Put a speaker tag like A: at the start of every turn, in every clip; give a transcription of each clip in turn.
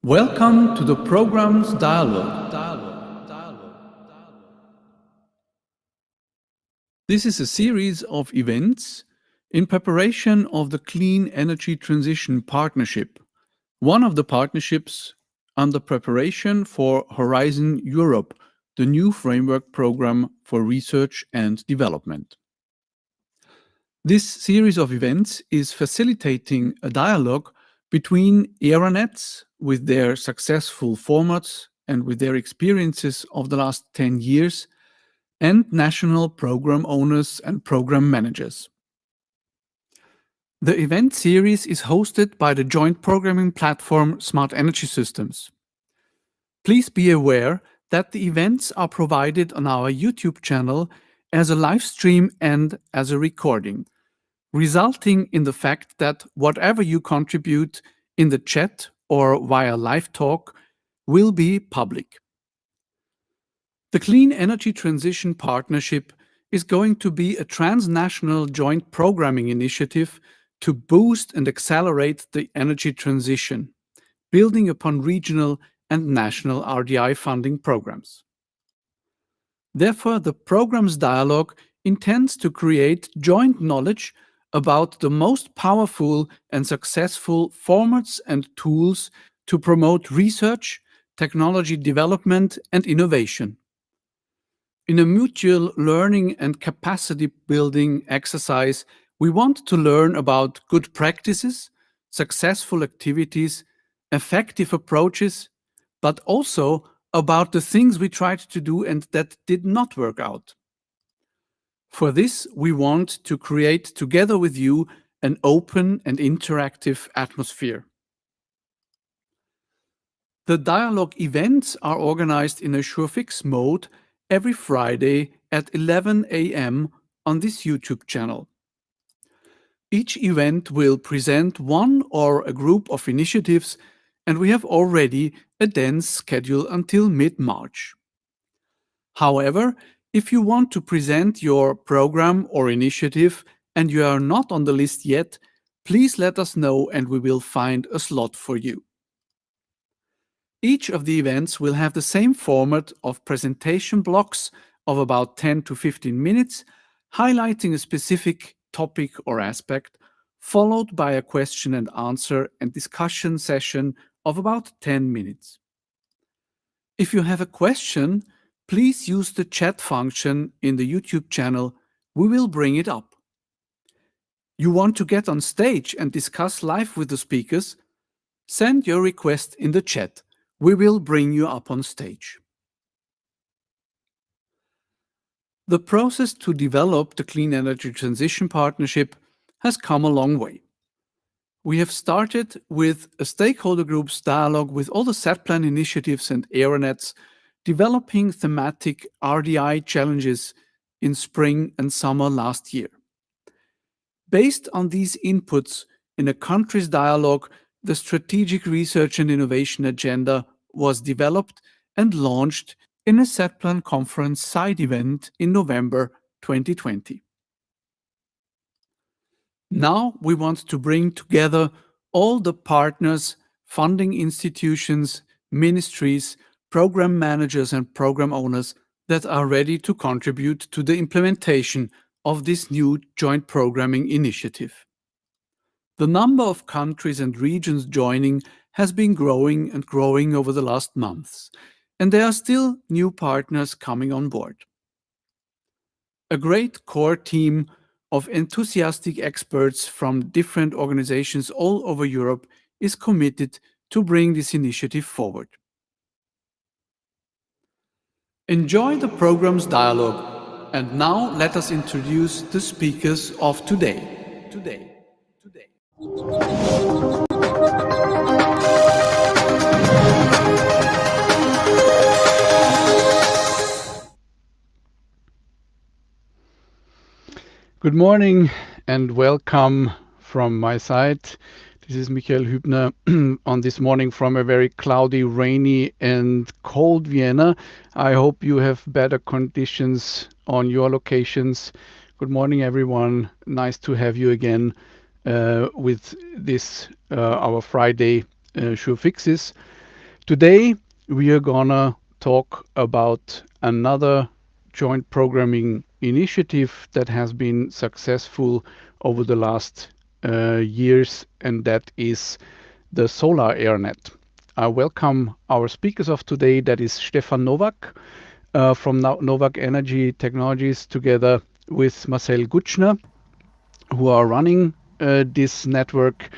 A: Welcome to the program's dialogue. This is a series of events in preparation of the Clean Energy Transition Partnership, one of the partnerships under preparation for Horizon Europe, the new framework program for research and development. This series of events is facilitating a dialogue between ERANETs with their successful formats and with their experiences of the last 10 years and national program owners and program managers. The event series is hosted by the joint programming platform Smart Energy Systems. Please be aware that the events are provided on our YouTube channel as a live stream and as a recording, resulting in the fact that whatever you contribute in the chat or via live talk will be public. The Clean Energy Transition Partnership is going to be a transnational joint programming initiative to boost and accelerate the energy transition, building upon regional and national RDI funding programs. Therefore, the program's dialogue intends to create joint knowledge about the most powerful and successful formats and tools to promote research, technology development, and innovation. In a mutual learning and capacity building exercise, we want to learn about good practices, successful activities, effective approaches, but also about the things we tried to do and that did not work out. For this, we want to create together with you an open and interactive atmosphere. The dialogue events are organized in a SureFix mode every Friday at 11 a.m. on this YouTube channel. Each event will present one or a group of initiatives, and we have already a dense schedule until mid-March. However, if you want to present your program or initiative and you are not on the list yet, please let us know and we will find a slot for you. Each of the events will have the same format of presentation blocks of about 10 to 15 minutes, highlighting a specific topic or aspect, followed by a question and answer and discussion session of about 10 minutes. If you have a question, please use the chat function in the YouTube channel. We will bring it up. You want to get on stage and discuss live with the speakers? Send your request in the chat. We will bring you up on stage. The process to develop the Clean Energy Transition Partnership has come a long way. We have started with a stakeholder groups dialogue with all the SETPlan initiatives and ERANETs, developing thematic RDI challenges in spring and summer last year. Based on these inputs in a country's dialogue, the Strategic Research and Innovation Agenda was developed and launched in a SETPlan conference side event in November 2020. Now we want to bring together all the partners, funding institutions, ministries, program managers and program owners that are ready to contribute to the implementation of this new joint programming initiative. The number of countries and regions joining has been growing and growing over the last months, and there are still new partners coming on board. A great core team of enthusiastic experts from different organizations all over Europe is committed to bring this initiative forward. Enjoy the program's dialogue, and now let us introduce the speakers of today. Good morning and welcome from my side. This is Michael Hübner on this morning from a very cloudy, rainy, and cold Vienna. I hope you have better conditions on your locations. Good morning, everyone. Nice to have you again with this, our Friday Sure Fixes. Today, we are gonna talk about another joint programming initiative that has been successful over the last years, and that is the Solar AirNet. I welcome our speakers of today. That is Stefan Nowak from Nowak Energy Technologies, together with Marcel Gutschner, who are running this network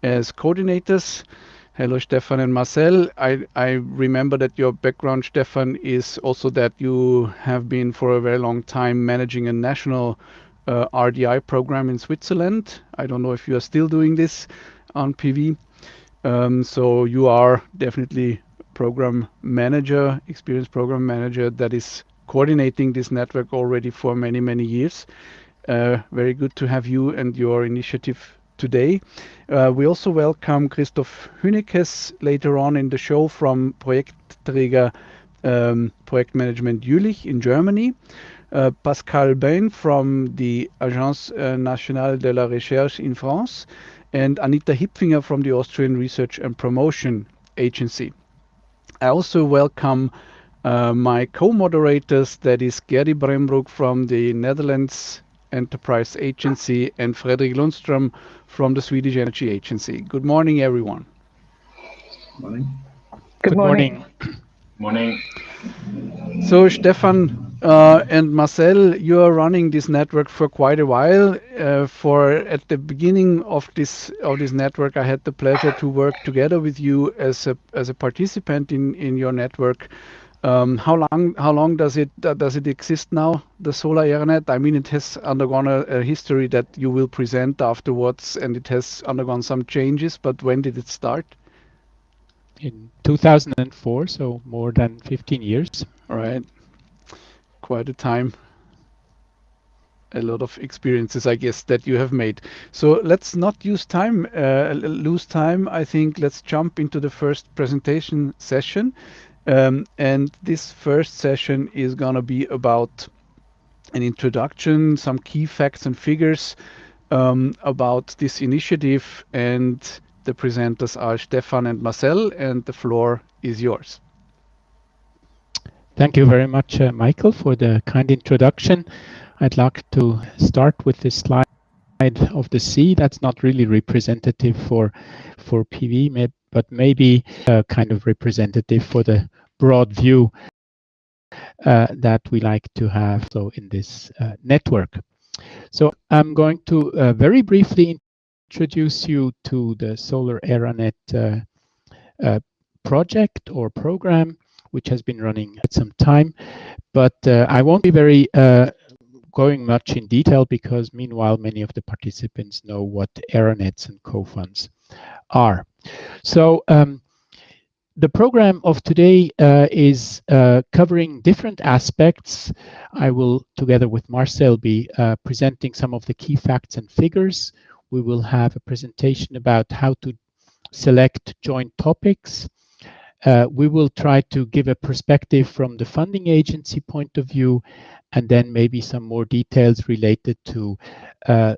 A: as coordinators. Hello, Stefan and Marcel. I remember that your background, Stefan, is also that you have been for a very long time managing a national RDI program in Switzerland. I don't know if you are still doing this on PV. So you are definitely program manager, experienced program manager that is coordinating this network already for many, many years. Very good to have you and your initiative today. We also welcome Christoph Hünekes later on in the show from Projektträger Projektmanagement Jülich in Germany. Pascal Bain from the Agence Nationale de la Recherche in France, and Anita Hipfinger from the Austrian Research and Promotion Agency. I also welcome my co-moderators, that is Gerdy Brembroek from the Netherlands Enterprise Agency and Fredrik Lundström from the Swedish Energy Agency. Good morning, everyone.
B: Morning.
C: Good morning.
B: Morning.
A: So Stefan and Marcel, you are running this network for quite a while. At the beginning of this network, I had the pleasure to work together with you as a participant in your network. How long does it exist now, the Solar AirNet? I mean, it has undergone a history that you will present afterwards, and it has undergone some changes. But when did it start?
C: In 2004, so more than 15 years.
A: All right, quite a time. A lot of experiences, I guess, that you have made. So let's not lose time. I think let's jump into the first presentation session. And this first session is going to be about an introduction, some key facts and figures about this initiative. And the presenters are Stefan and Marcel, and the floor is yours.
C: Thank you very much, Michael, for the kind introduction. I'd like to start with this slide of the sea. That's not really representative for PV, but maybe kind of representative for the broad view that we like to have so in this network. So I'm going to very briefly introduce you to the Solar AirNet project or program, which has been running at some time, but I won't be very going much in detail because meanwhile many of the participants know what AirNets and co-funds are. So the program of today is covering different aspects. I will, together with Marcel, be presenting some of the key facts and figures. We will have a presentation about how to select joint topics. We will try to give a perspective from the funding agency point of view, and then maybe some more details related to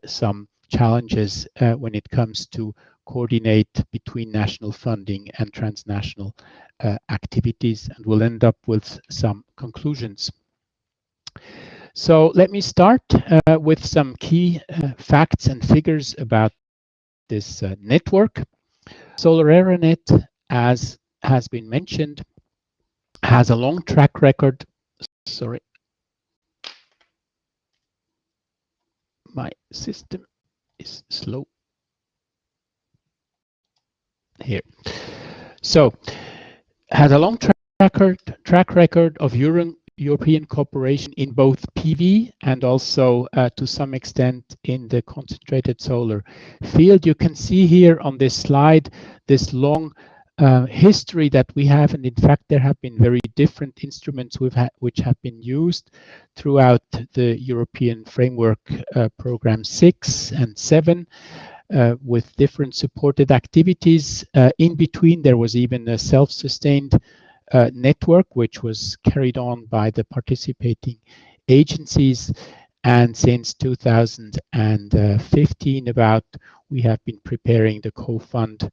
C: some challenges when it comes to coordinate between national funding and transnational activities, and we'll end up with some conclusions. So let me start with some key facts and figures about this network. Solar AirNet, as has been mentioned, has a long track record. Sorry, my system is slow here. So, has a long track record of European cooperation in both PV and also to some extent in the concentrated solar field. You can see here on this slide this long history that we have, and in fact there have been very different instruments which have been used throughout the European Framework Program 6 and 7. with different supported activities. In between, there was even a self-sustained network, which was carried on by the participating agencies. And since 2015, we have been preparing the co-fund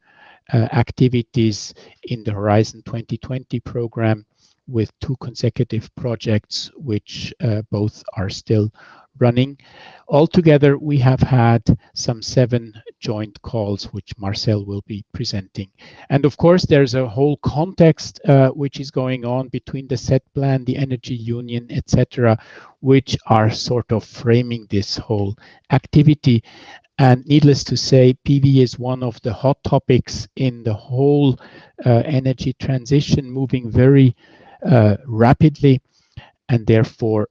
C: activities in the Horizon 2020 program with 2 consecutive projects, which both are still running. Altogether, we have had some 7 joint calls, which Marcel will be presenting. And of course, there's a whole context which is going on between the set plan, the energy union, etc., which are sort of framing this whole activity. And needless to say, PV is one of the hot topics in the whole energy transition, moving very rapidly. And therefore,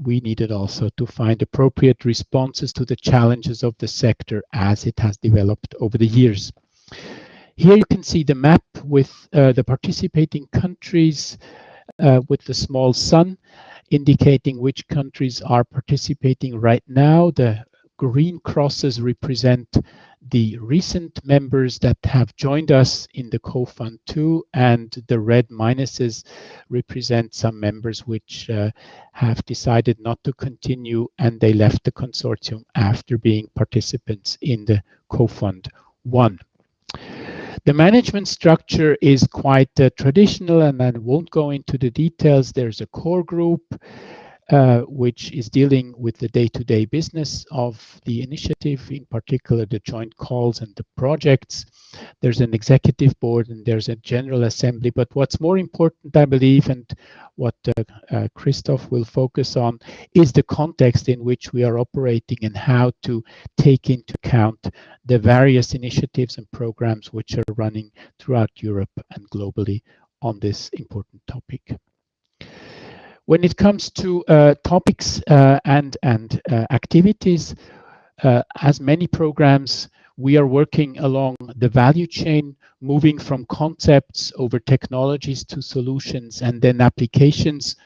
C: we needed also to find appropriate responses to the challenges of the sector as it has developed over the years. Here you can see the map with the participating countries with the small sun, indicating which countries are participating right now. The green crosses represent the recent members that have joined us in the co-fund 2, and the red minuses represent some members which have decided not to continue, and they left the consortium after being participants in the co-fund 1. The management structure is quite traditional, and I won't go into the details. There's a core group which is dealing with the day-to-day business of the initiative, in particular the joint calls and the projects. There's an executive board and there's a general assembly. But what's more important, I believe, and what Christoph will focus on, is the context in which we are operating and how to take into account the various initiatives and programs which are running throughout Europe and globally on this important topic. When it comes to topics and activities, as many programs, we are working along the value chain, moving from concepts over technologies to solutions and then applications,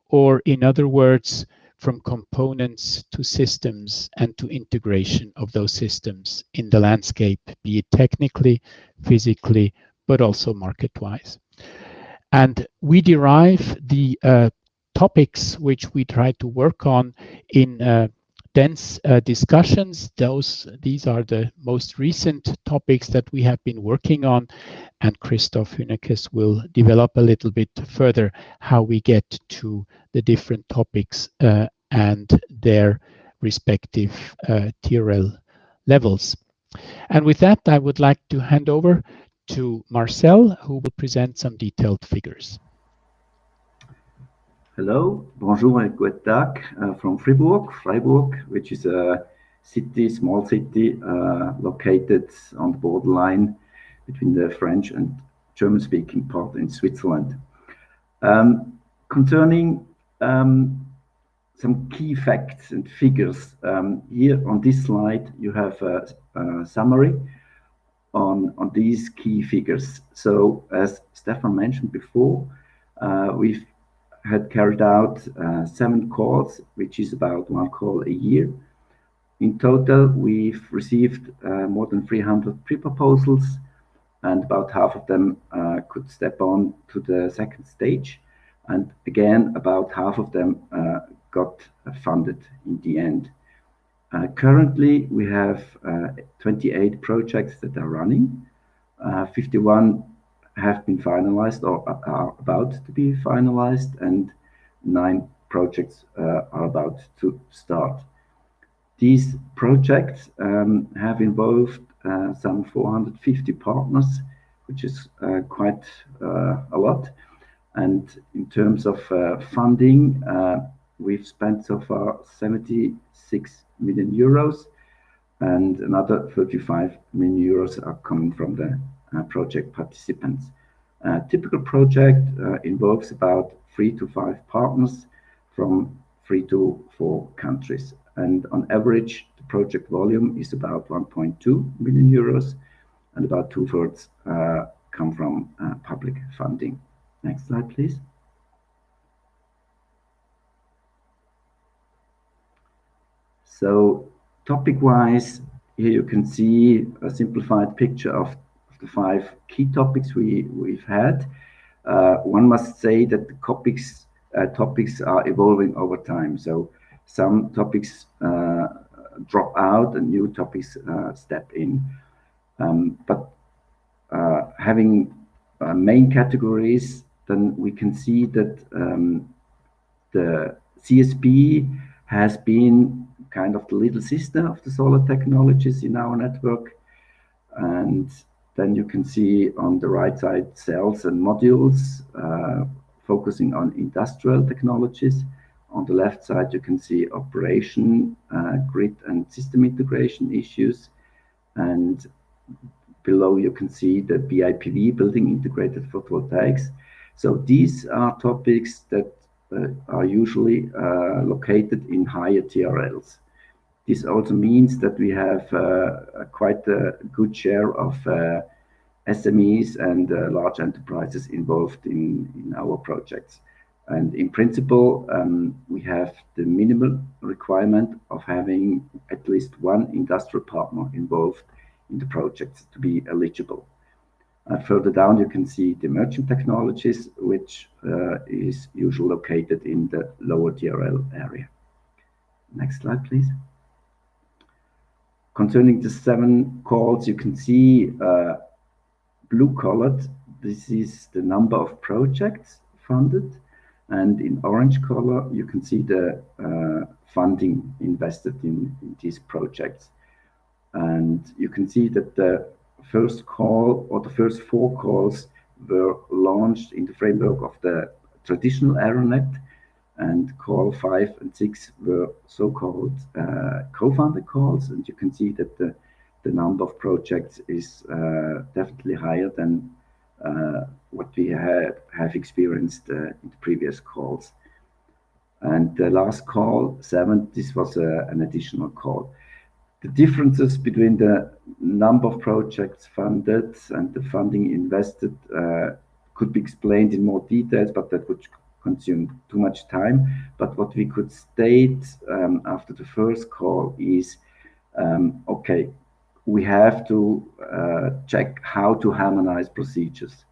C: or in other words, from components to systems and to integration of those systems in the landscape, be it technically, physically, but also market-wise. And we derive the topics which we try to work on in dense discussions. These are the most recent topics that we have been working on, and Christoph Hünekes will develop a little bit further how we get to the different topics and their respective TRL levels. And with that, I would like to hand over to Marcel, who will present some detailed figures.
D: Hello, bonjour and good Tag from Freiburg, which is a city, small city, located on the borderline between the French and German-speaking part in Switzerland. Concerning some key facts and figures, here on this slide you have a summary on these key figures. So, as Stefan mentioned before, we've had carried out 7 calls, which is about 1 call a year. In total, we've received more than 300 pre-proposals, and about half of them could step on to the second stage. And again, about half of them got funded in the end. Currently, we have 28 projects that are running. 51 have been finalized or are about to be finalized, and 9 projects are about to start. These projects have involved some 450 partners, which is quite a lot. And in terms of funding, we've spent so far 76 million euros, and another 35 million euros are coming from the project participants. A typical project involves about 3 to 5 partners from 3 to 4 countries. And on average, the project volume is about 1.2 million euros, and about 2/3 come from public funding. Next slide, please. So, topic-wise, here you can see a simplified picture of the 5 key topics we've had. One must say that the topics are evolving over time. So some topics drop out and new topics step in. But having main categories, then we can see that the CSP has been kind of the little sister of the solar technologies in our network. And then you can see on the right side cells and modules focusing on industrial technologies. On the left side, you can see operation, grid and system integration issues. And below you can see the BIPV, building integrated photovoltaics. So these are topics that are usually located in higher TRLs. This also means that we have quite a good share of SMEs and large enterprises involved in our projects. And in principle, we have the minimal requirement of having at least one industrial partner involved in the projects to be eligible. Further down, you can see the emerging technologies, which is usually located in the lower TRL area. Next slide, please. Concerning the 7 calls, you can see blue colored, this is the number of projects funded. And in orange color, you can see the funding invested in these projects. And you can see that the first call or the first 4 calls were launched in the framework of the traditional AeroNet, and call 5 and 6 were so-called co-funded calls. And you can see that the number of projects is definitely higher than what we have experienced in the previous calls. And the last call, 7, this was an additional call. The differences between the number of projects funded and the funding invested could be explained in more details, but that would consume too much time. But what we could state after the first call is, okay, we have to check how to harmonize procedures.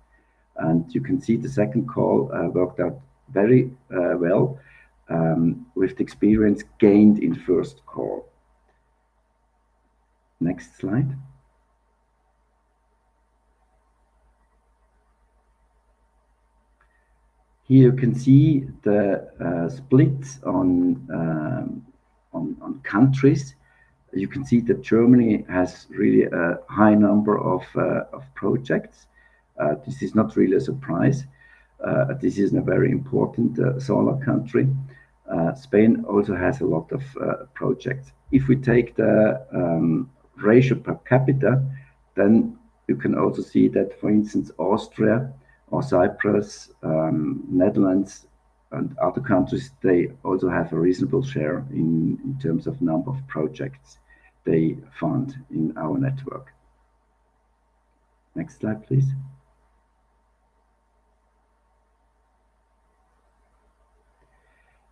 D: And you can see the second call worked out very well with the experience gained in first call. Next slide. Here you can see the splits on countries. You can see that Germany has really a high number of projects. This is not really a surprise. This is a very important solar country. Spain also has a lot of projects. If we take the ratio per capita, then you can also see that, for instance, Austria or Cyprus, Netherlands, and other countries, they also have a reasonable share in terms of number of projects they fund in our network. Next slide, please.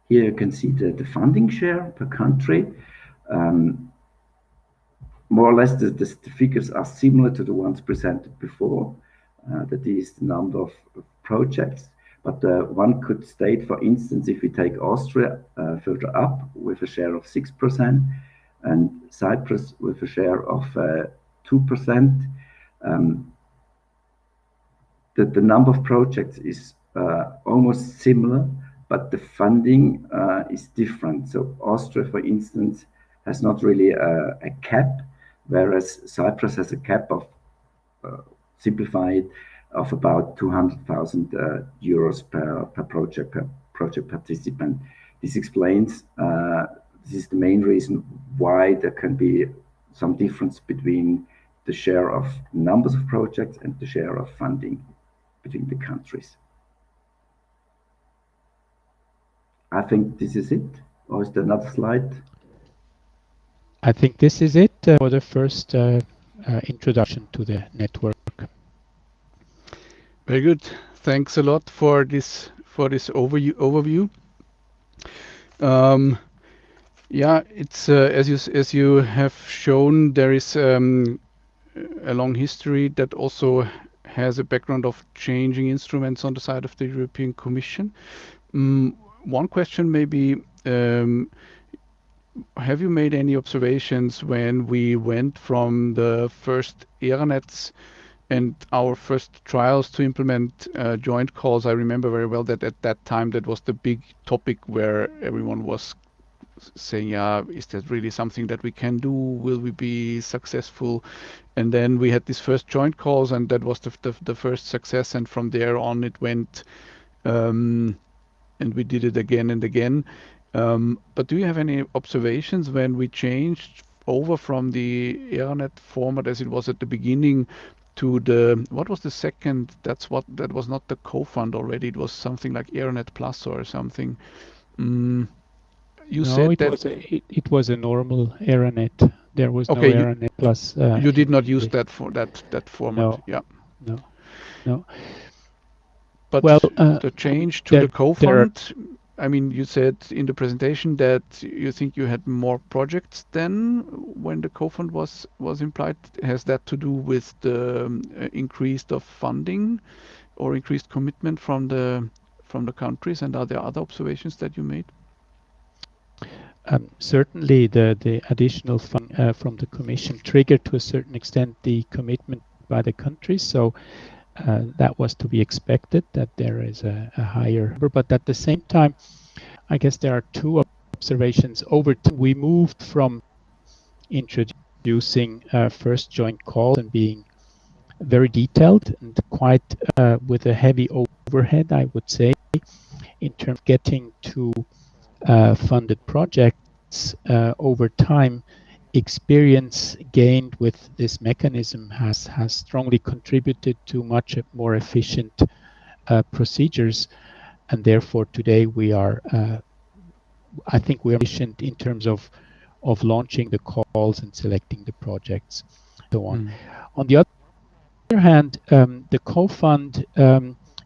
D: Here you can see the funding share per country. More or less, the figures are similar to the ones presented before. That is the number of projects. But one could state, for instance, if we take Austria further up with a share of 6% and Cyprus with a share of 2%, the number of projects is almost similar, but the funding is different. So Austria, for instance, has not really a cap, whereas Cyprus has a cap of simplified of about 200,000 euros per project participant. This explains, this is the main reason why there can be some difference between the share of numbers of projects and the share of funding between the countries. I think this is it. Or is there another slide?
C: I think this is it for the first introduction to the network.
A: Very good. Thanks a lot for this overview. Yeah, it's as you have shown, there is a long history that also has a background of changing instruments on the side of the European Commission. One question maybe, have you made any observations when we went from the first ERANETs and our first trials to implement joint calls? I remember very well that at that time that was the big topic where everyone was saying, yeah, is that really something that we can do? Will we be successful? And then we had these first joint calls, and that was the first success. And from there on, it went, and we did it again and again. But do you have any observations when we changed over from the AirNet format as it was at the beginning to the, what was the second? That was not the co-fund already. It was something like AirNet Plus or something. You
C: No,
A: said
C: it
A: that.
C: was it was a normal ERANET. There was no
A: Okay,
C: ERANET Plus.
A: you did not
C: in
A: use
C: the,
A: that for that format.
C: no,
A: Yeah.
C: no, no. Well,
A: But the change to the
C: there are
A: co-fund, I mean, you said in the presentation that you think you had more projects then when the co-fund was implied. Has that to do with the increased of funding or increased commitment from the countries? And are there other observations that you made?
C: certainly the additional funding from the Commission triggered to a certain extent the commitment by the countries. So that was to be expected, that there is a higher number. But at the same time, I guess there are two observations. Over time, we moved from introducing first joint calls and being very detailed and quite with a heavy overhead, I would say, in terms of getting to funded projects over time. Experience gained with this mechanism has strongly contributed to much more efficient procedures, and therefore today we are, I think, we are efficient in terms of launching the calls and selecting the projects, and so on. On the other hand, the co-fund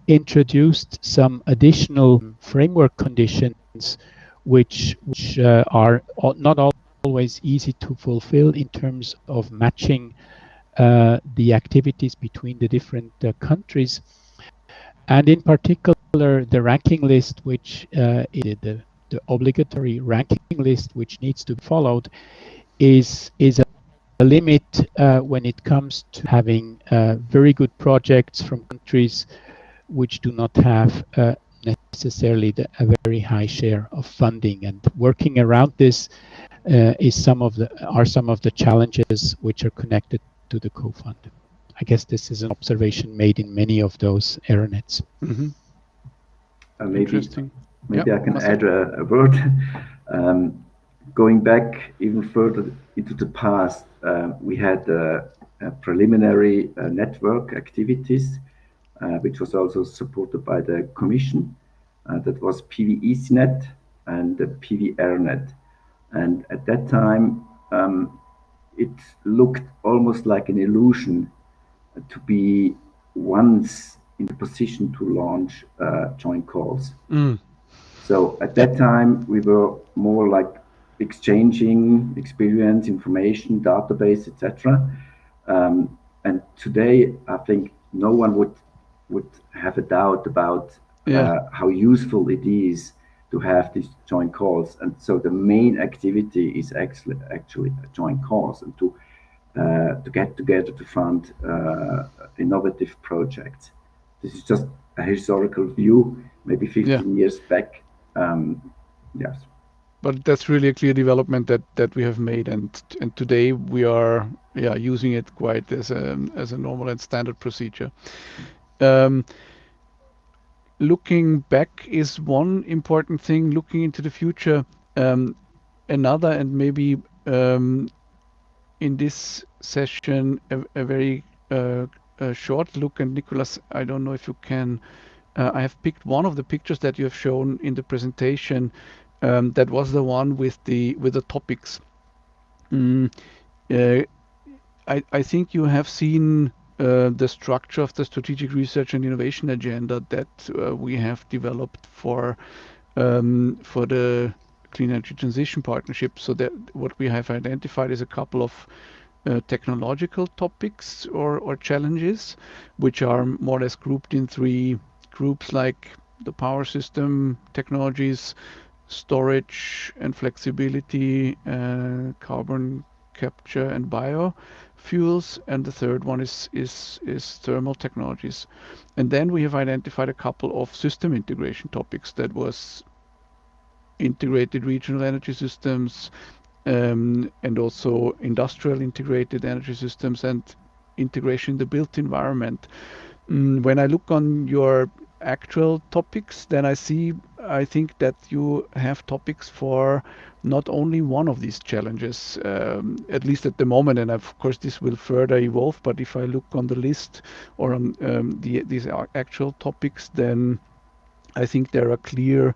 C: introduced some additional framework conditions which are not always easy to fulfill in terms of matching the activities between the different countries, and in particular the ranking list, which is the obligatory ranking list which needs to be followed, is a limit when it comes to having very good projects from countries which do not have necessarily a very high share of funding. And working around this are some of the challenges which are connected to the co-fund. I guess this is an observation made in many of those ERANETs.
A: Mm-hmm.
D: Maybe
A: Yeah,
D: I can add a word. Going back even further into the past, we had preliminary network activities, which was also supported by the Commission. That was PV-ECNet and the PV-ERNet. And at that time, it looked almost like an illusion to be once in the position to launch joint calls. So at that time, we were more like exchanging experience, information, database, etc. And today, I think no one would have a doubt about how useful it is to have these joint calls. And so the main activity is actually joint calls and to get together to fund innovative projects. This is just a historical view, maybe 15 years back. Yes.
A: But that's really a clear development that we have made, and today we are using it quite as a normal and standard procedure. Looking back is one important thing. Looking into the future, another, and maybe in this session a very short look. And Nicolas, I don't know if you can. I have picked one of the pictures that you have shown in the presentation. That was the one with the topics. I think you have seen the structure of the strategic research and innovation agenda that we have developed for the Clean Energy Transition Partnership. So that what we have identified is a couple of technological topics or challenges, which are more or less grouped in three groups, like the power system technologies, storage and flexibility, carbon capture and biofuels, and the third one is thermal technologies. And then we have identified a couple of system integration topics, that was integrated regional energy systems, and also industrial integrated energy systems, and integration in the built environment. When I look on your actual topics, then I think that you have topics for not only one of these challenges, at least at the moment, and of course this will further evolve, but if I look on the list or on these actual topics, then I think there are clear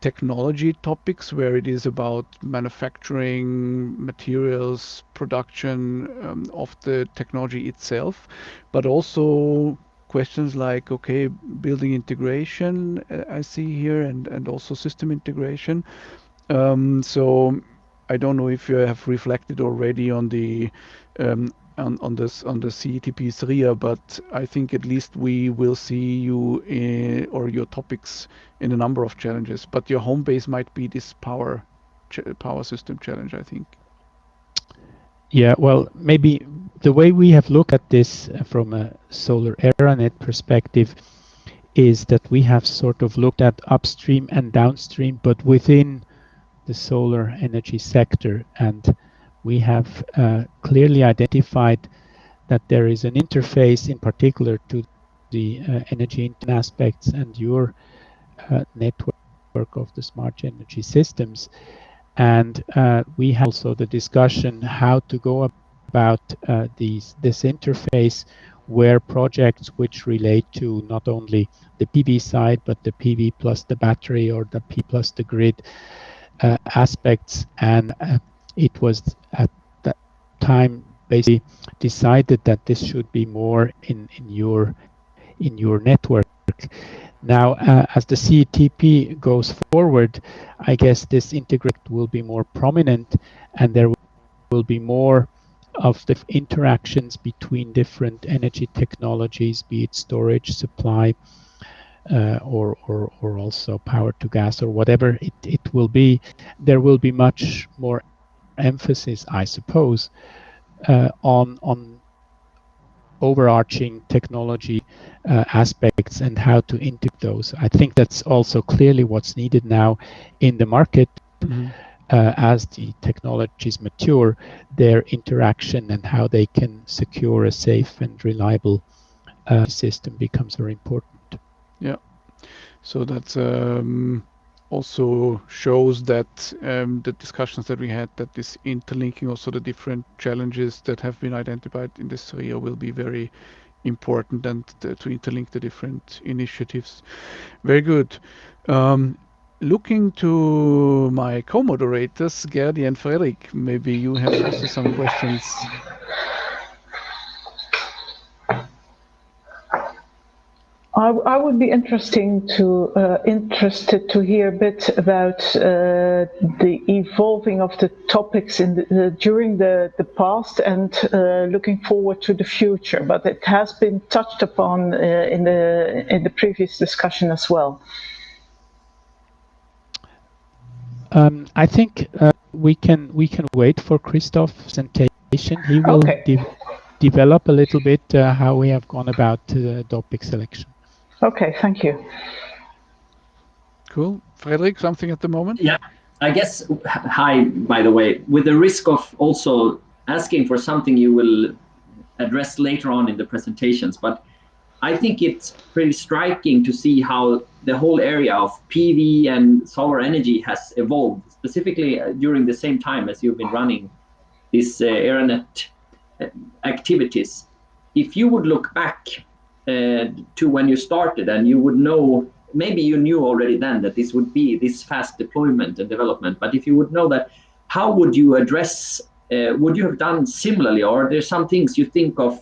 A: technology topics where it is about manufacturing, materials, production of the technology itself, but also questions like, okay, building integration, I see here, and also system integration. So I don't know if you have reflected already on the on the CETP SRIA, but I think at least we will see you or your topics in a number of challenges. But your home base might be this power system challenge, I think.
C: Yeah, well, maybe the way we have looked at this from a solar ERANET perspective is that we have sort of looked at upstream and downstream, but within the solar energy sector, and we have clearly identified that there is an interface in particular to the energy aspects and your network of the smart energy systems. And we have also the discussion how to go about this interface, where projects which relate to not only the PV side, but the PV plus the battery or the P plus the grid aspects. And it was at that time basically decided that this should be more in your network. Now, as the CETP goes forward, I guess this integrate will be more prominent, and there will be more of the interactions between different energy technologies, be it storage, supply, or also power to gas, or whatever it will be. There will be much more emphasis, I suppose, on overarching technology aspects and how to integrate those. I think that's also clearly what's needed now in the market. As the technologies mature, their interaction and how they can secure a safe and reliable system becomes very important.
A: Yeah, so that's also shows that the discussions that we had, that this interlinking also the different challenges that have been identified in this area will be very important, and to interlink the different initiatives. Very good. Looking to my co-moderators, Gerdi and Fredrik, maybe you have also some questions.
E: I would be interested to hear a bit about the evolving of the topics during the past and looking forward to the future. But it has been touched upon in the previous discussion as well.
C: I think we can wait for Christoph's presentation. He will develop a little bit how we have gone about the topic selection.
E: Okay, thank you.
A: Cool. Fredrik, something at the moment?
B: Yeah, I guess, hi, by the way, with the risk of also asking for something you will address later on in the presentations, but I think it's pretty striking to see how the whole area of PV and solar energy has evolved, specifically during the same time as you've been running these ERANET activities. If you would look back to when you started, and you would know, maybe you knew already then that this would be this fast deployment and development, but if you would know that, how would you address, would you have done similarly, or are there some things you think of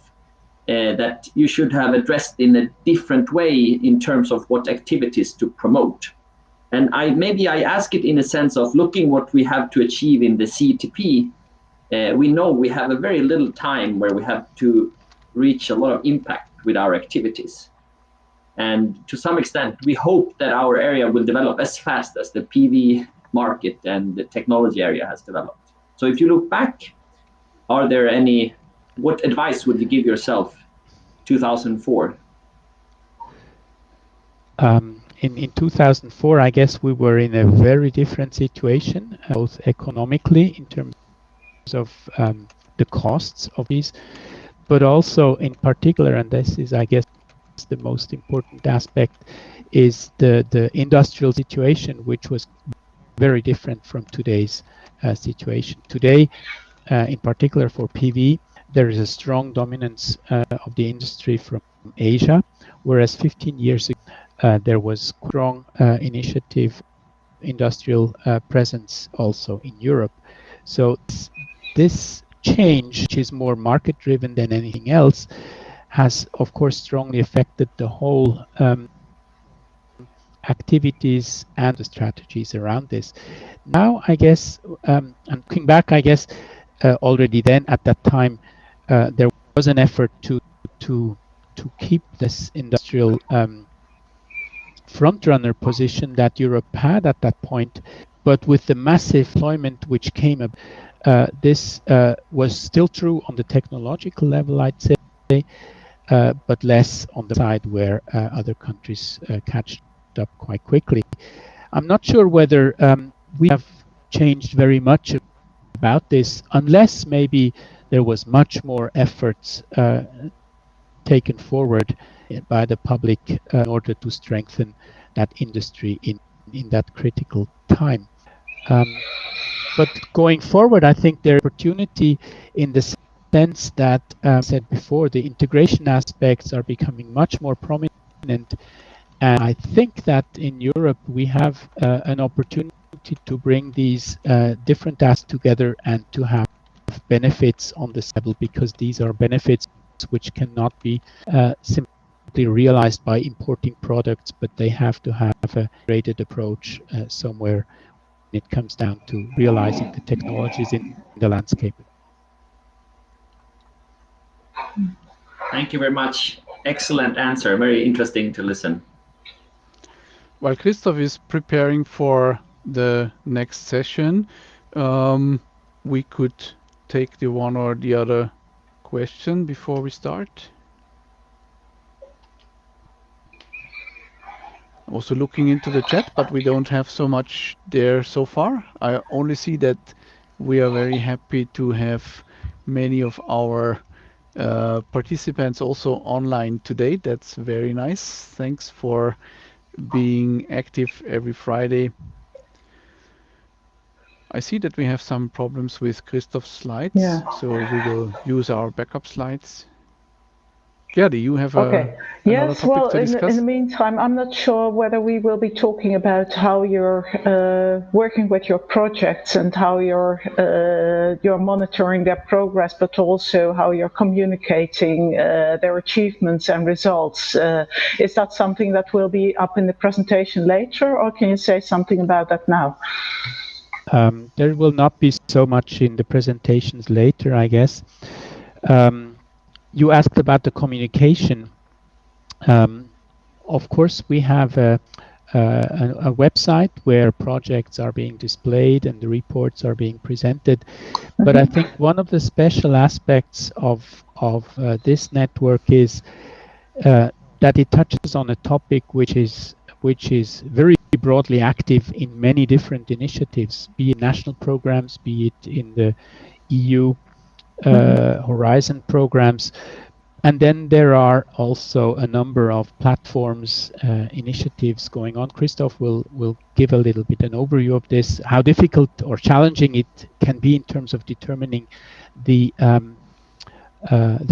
B: that you should have addressed in a different way in terms of what activities to promote? And maybe I ask it in a sense of looking what we have to achieve in the CETP. We know we have a very little time where we have to reach a lot of impact with our activities. And to some extent, we hope that our area will develop as fast as the PV market and the technology area has developed. So if you look back, are there any, what advice would you give yourself 2004?
C: In 2004, I guess we were in a very different situation, both economically in terms of the costs of these, but also in particular, and this is, I guess, the most important aspect, is the industrial situation, which was very different from today's situation. Today, in particular for PV, there is a strong dominance of the industry from Asia, whereas 15 years ago, there was strong initiative, industrial presence also in Europe. So this change, which is more market-driven than anything else, has, of course, strongly affected the whole activities and the strategies around this. Now, I guess, and looking back, I guess, already then at that time, there was an effort to keep this industrial front-runner position that Europe had at that point, but with the massive deployment which came up, this was still true on the technological level, I'd say, but less on the side where other countries catch up quite quickly. I'm not sure whether we have changed very much about this, unless maybe there was much more efforts taken forward by the public in order to strengthen that industry in that critical time. But going forward, I think there's opportunity in the sense that, I said before, the integration aspects are becoming much more prominent. And I think that in Europe, we have an opportunity to bring these different aspects together and to have benefits on this level, because these are benefits which cannot be simply realized by importing products, but they have to have a graded approach somewhere when it comes down to realizing the technologies in the landscape.
B: Thank you very much. Excellent answer. Very interesting to listen.
A: While Christoph is preparing for the next session, we could take the one or the other question before we start. Also looking into the chat, but we don't have so much there so far. I only see that we are very happy to have many of our participants also online today. That's very nice. Thanks for being active every Friday. I see that we have some problems with Christoph's slides, so we will use our backup slides. Gerdy, you have another topic to discuss?
E: In the meantime, I'm not sure whether we will be talking about how you're working with your projects and how you're monitoring their progress, but also how you're communicating their achievements and results. Is that something that will be up in the presentation later, or can you say something about that now?
C: There will not be so much in the presentations later, I guess. You asked about the communication. Of course, we have a website where projects are being displayed and the reports are being presented. But I think one of the special aspects of this network is that it touches on a topic which is very broadly active in many different initiatives, be it national programs, be it in the EU Horizon programs. And then there are also a number of platforms, initiatives going on. Christoph will give a little bit an overview of this, how difficult or challenging it can be in terms of determining the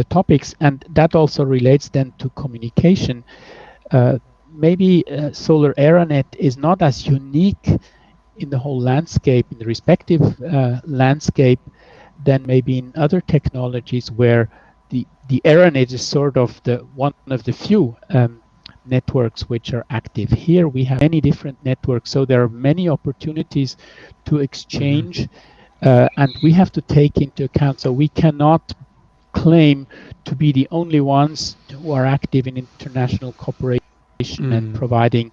C: topics. And that also relates then to communication. Maybe Solar Aranet is not as unique in the whole landscape, in the respective landscape, than maybe in other technologies where the Aranet is sort of one of the few networks which are active. Here we have many different networks, so there are many opportunities to exchange, and we have to take into account, so we cannot claim to be the only ones who are active in international cooperation and providing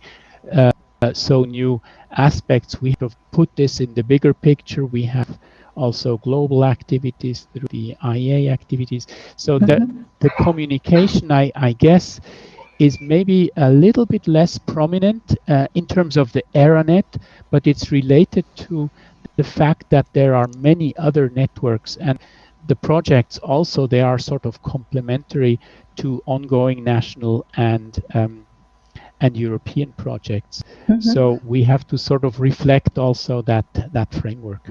C: so new aspects. We have put this in the bigger picture. We have also global activities through the IEA activities. So the communication, I guess, is maybe a little bit less prominent in terms of the ERANET, but it's related to the fact that there are many other networks, and the projects also, they are sort of complementary to ongoing national and European projects. So we have to sort of reflect also that framework.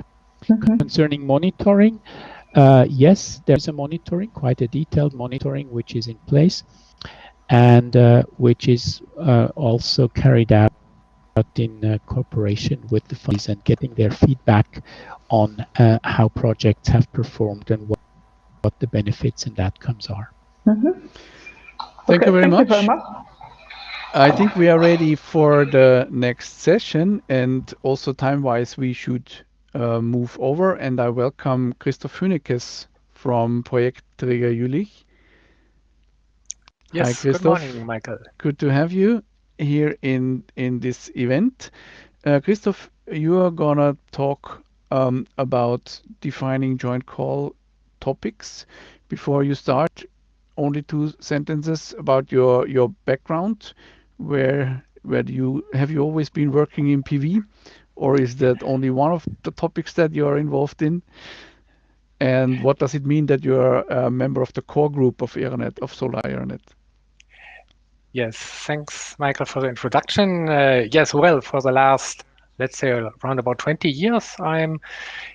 C: Concerning monitoring, yes, there's a monitoring, quite a detailed monitoring, which is in place, and which is also carried out in cooperation with the funds and getting their feedback on how projects have performed and what the benefits and outcomes are.
A: Thank you very much. I think we are ready for the next session, and also time-wise we should move over, and I welcome Christoph Hünekes from Projektträger Jülich.
F: Yes,
A: Hi, Christoph.
F: good morning, Michael.
A: Good to have you here in this event. Christoph, you are gonna talk about defining joint call topics. Before you start, only 2 sentences about your background. Where do you always been working in PV, or is that only one of the topics that you are involved in? And what does it mean that you are a member of the core group of ERANET, of Solar ERANET?
F: Yes, thanks, Michael, for the introduction. Yes, well, for the last, let's say, around about 20 years, I'm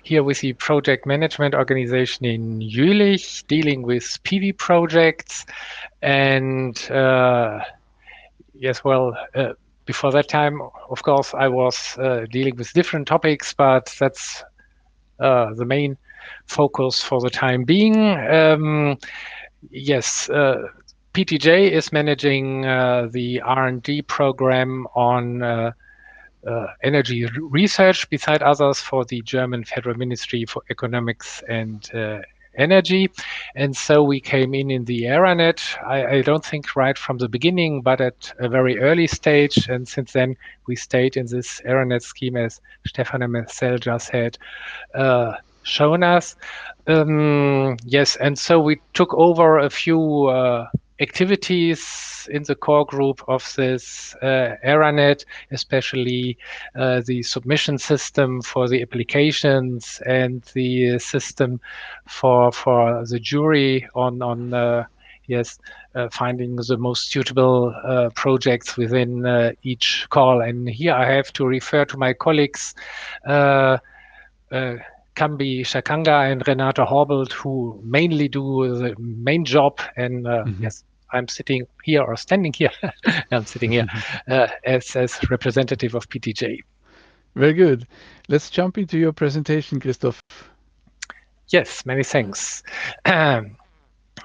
F: here with the project management organization in Jülich, dealing with PV projects. And yes, well, before that time, of course, I was dealing with different topics, but that's the main focus for the time being. Yes, PTJ is managing the R&D program on energy research, beside others, for the German Federal Ministry for Economics and Energy. And so we came in the ERANET, I don't think right from the beginning, but at a very early stage. And since then, we stayed in this ERANET scheme, as Stefan and Marcel just had shown us. Yes, and so we took over a few activities in the core group of this ERANET, especially the submission system for the applications and the system for the jury on finding the most suitable projects within each call. And here I have to refer to my colleagues, Kambi Shakanga and Renata Horbold, who mainly do the main job. And yes, I'm sitting here or standing here. I'm sitting here as representative of PTJ.
A: Very good. Let's jump into your presentation, Christoph.
F: Yes, many thanks.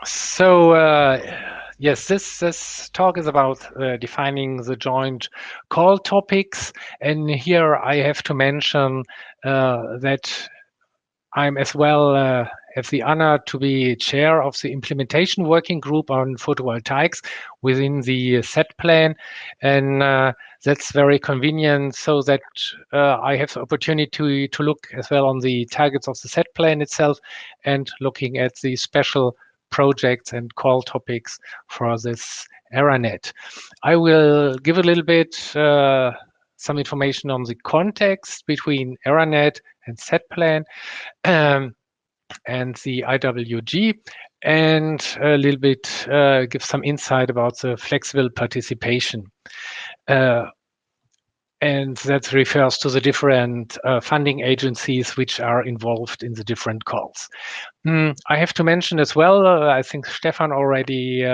F: So yes, this talk is about defining the joint call topics. And here I have to mention that I'm as well have the honor to be chair of the implementation working group on photovoltaics within the set plan. And that's very convenient, so that I have the opportunity to look as well on the targets of the set plan itself and looking at the special projects and call topics for this ERANET. I will give a little bit some information on the context between ERANET and set plan and the IWG, and a little bit give some insight about the flexible participation. And that refers to the different funding agencies which are involved in the different calls. I have to mention as well, I think Stefan already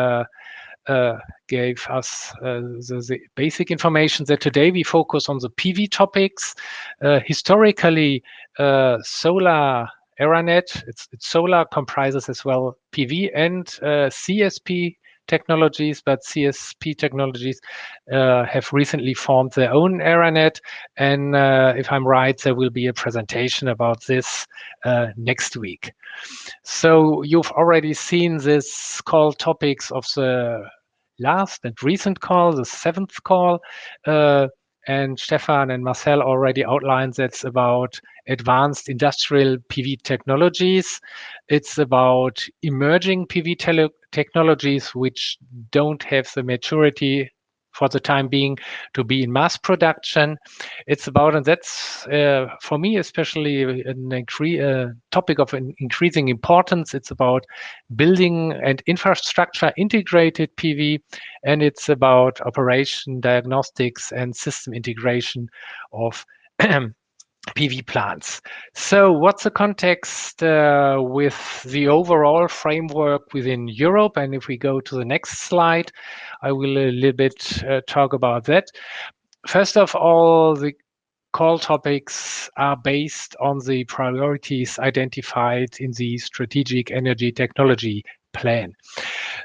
F: gave us the basic information that today we focus on the PV topics. Historically, solar ERANET, it's solar comprises as well PV and CSP, technologies, but CSP technologies have recently formed their own ARANET. And if I'm right, there will be a presentation about this next week. So you've already seen this call topics of the last and recent call, the 7th call. And Stefan and Marcel already outlined that's about advanced industrial PV technologies. It's about emerging PV technologies which don't have the maturity for the time being to be in mass production. It's about, and that's for me especially a topic of an increasing importance. It's about building and infrastructure integrated PV, and it's about operation, diagnostics, and system integration of PV plants. So what's the context with the overall framework within Europe? And if we go to the next slide, I will a little bit talk about that. First of all, the call topics are based on the priorities identified in the Strategic Energy Technology Plan.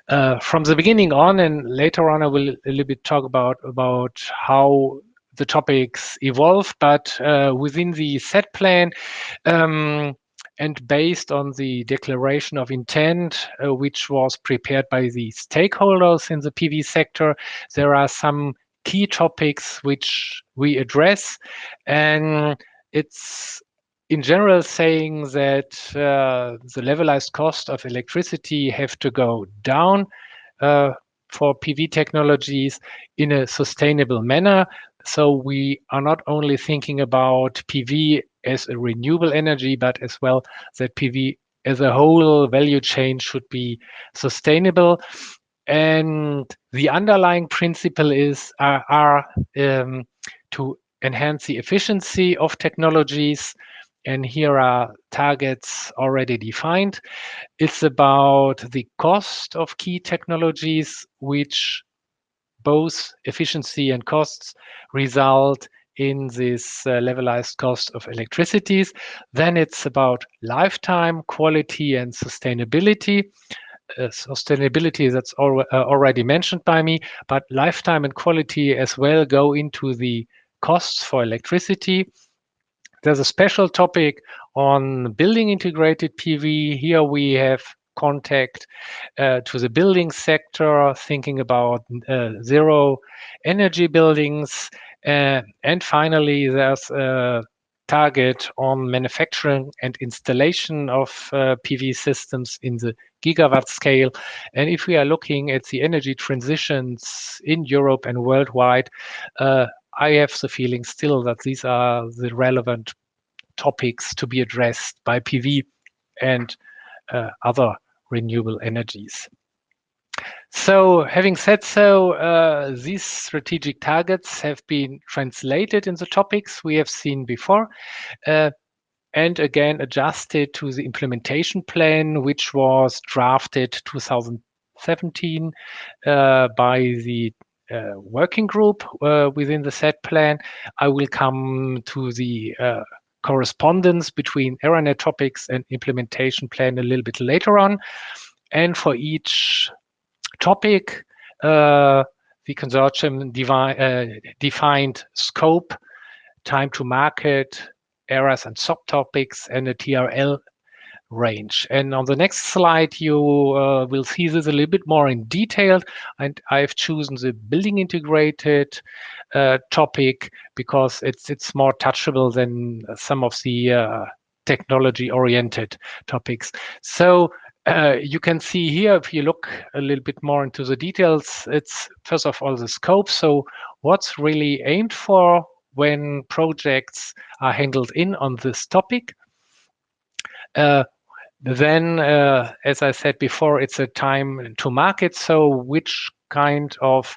F: From the beginning on, and later on, I will a little bit talk about how the topics evolve, but within the set plan, and based on the declaration of intent, which was prepared by the stakeholders in the PV sector, there are some key topics which we address, and it's in general saying that the levelized cost of electricity have to go down for PV technologies in a sustainable manner. So we are not only thinking about PV as a renewable energy, but as well that PV as a whole value chain should be sustainable. And the underlying principle is to enhance the efficiency of technologies. And here are targets already defined. It's about the cost of key technologies, which both efficiency and costs result in this levelized cost of electricities. Then it's about lifetime, quality, and sustainability. Sustainability, that's already mentioned by me, but lifetime and quality as well go into the costs for electricity. There's a special topic on building integrated PV. Here we have contact to the building sector, thinking about zero energy buildings. And finally, there's a target on manufacturing and installation of PV systems in the gigawatt scale. And if we are looking at the energy transitions in Europe and worldwide, I have the feeling still that these are the relevant topics to be addressed by PV and other renewable energies. So having said so, these strategic targets have been translated in the topics we have seen before, and again adjusted to the implementation plan, which was drafted 2017 by the working group within the set plan. I will come to the correspondence between ARANET topics and implementation plan a little bit later on. And for each topic, the consortium defined scope, time to market, areas and subtopics, and a TRL range. And on the next slide, you will see this a little bit more in detail. And I've chosen the building integrated topic because it's more touchable than some of the technology-oriented topics. So you can see here, if you look a little bit more into the details, it's first of all the scope. So what's really aimed for when projects are handled in on this topic. Then, as I said before, it's a time to market. So which kind of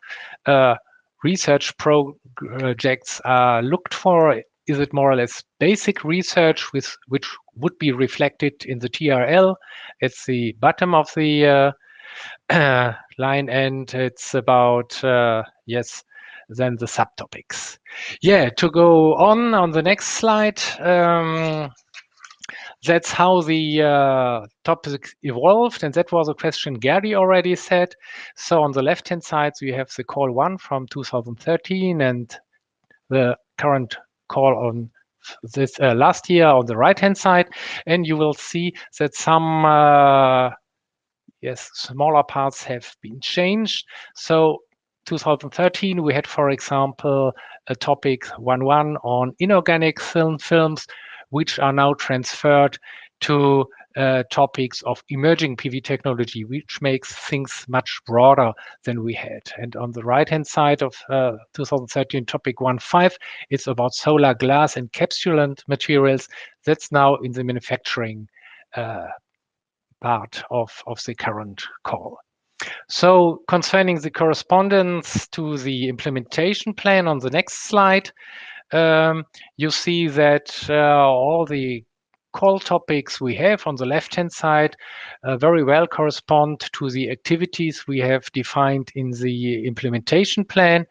F: research projects are looked for? Is it more or less basic research which would be reflected in the TRL? It's the bottom of the line, and it's about, yes, then the subtopics. Yeah, to go on the next slide, that's how the topic evolved, and that was a question Gary already said. So on the left-hand side, we have the call 1 from 2013 and the current call on this last year on the right-hand side, and you will see that some smaller parts have been changed. So 2013, we had, for example, a topic 1.1 on inorganic films, which are now transferred to topics of emerging PV technology, which makes things much broader than we had. And on the right-hand side of 2013, topic 1.5, it's about solar glass encapsulant materials. That's now in the manufacturing part of the current call. So concerning the correspondence to the implementation plan on the next slide, you see that all the call topics we have on the left-hand side very well correspond to the activities we have defined in the implementation plan.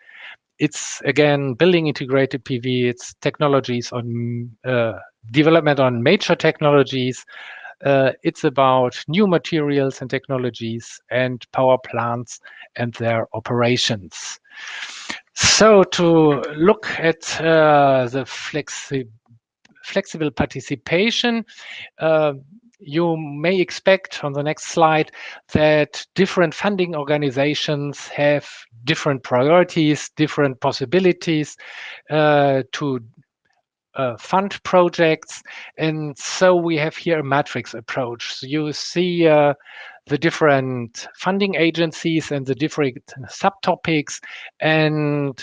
F: It's again building integrated PV, it's technologies on development on major technologies. It's about new materials and technologies and power plants and their operations. So to look at the flexible participation, you may expect on the next slide that different funding organizations have different priorities, different possibilities to fund projects. And so we have here a matrix approach. So you see the different funding agencies and the different subtopics, and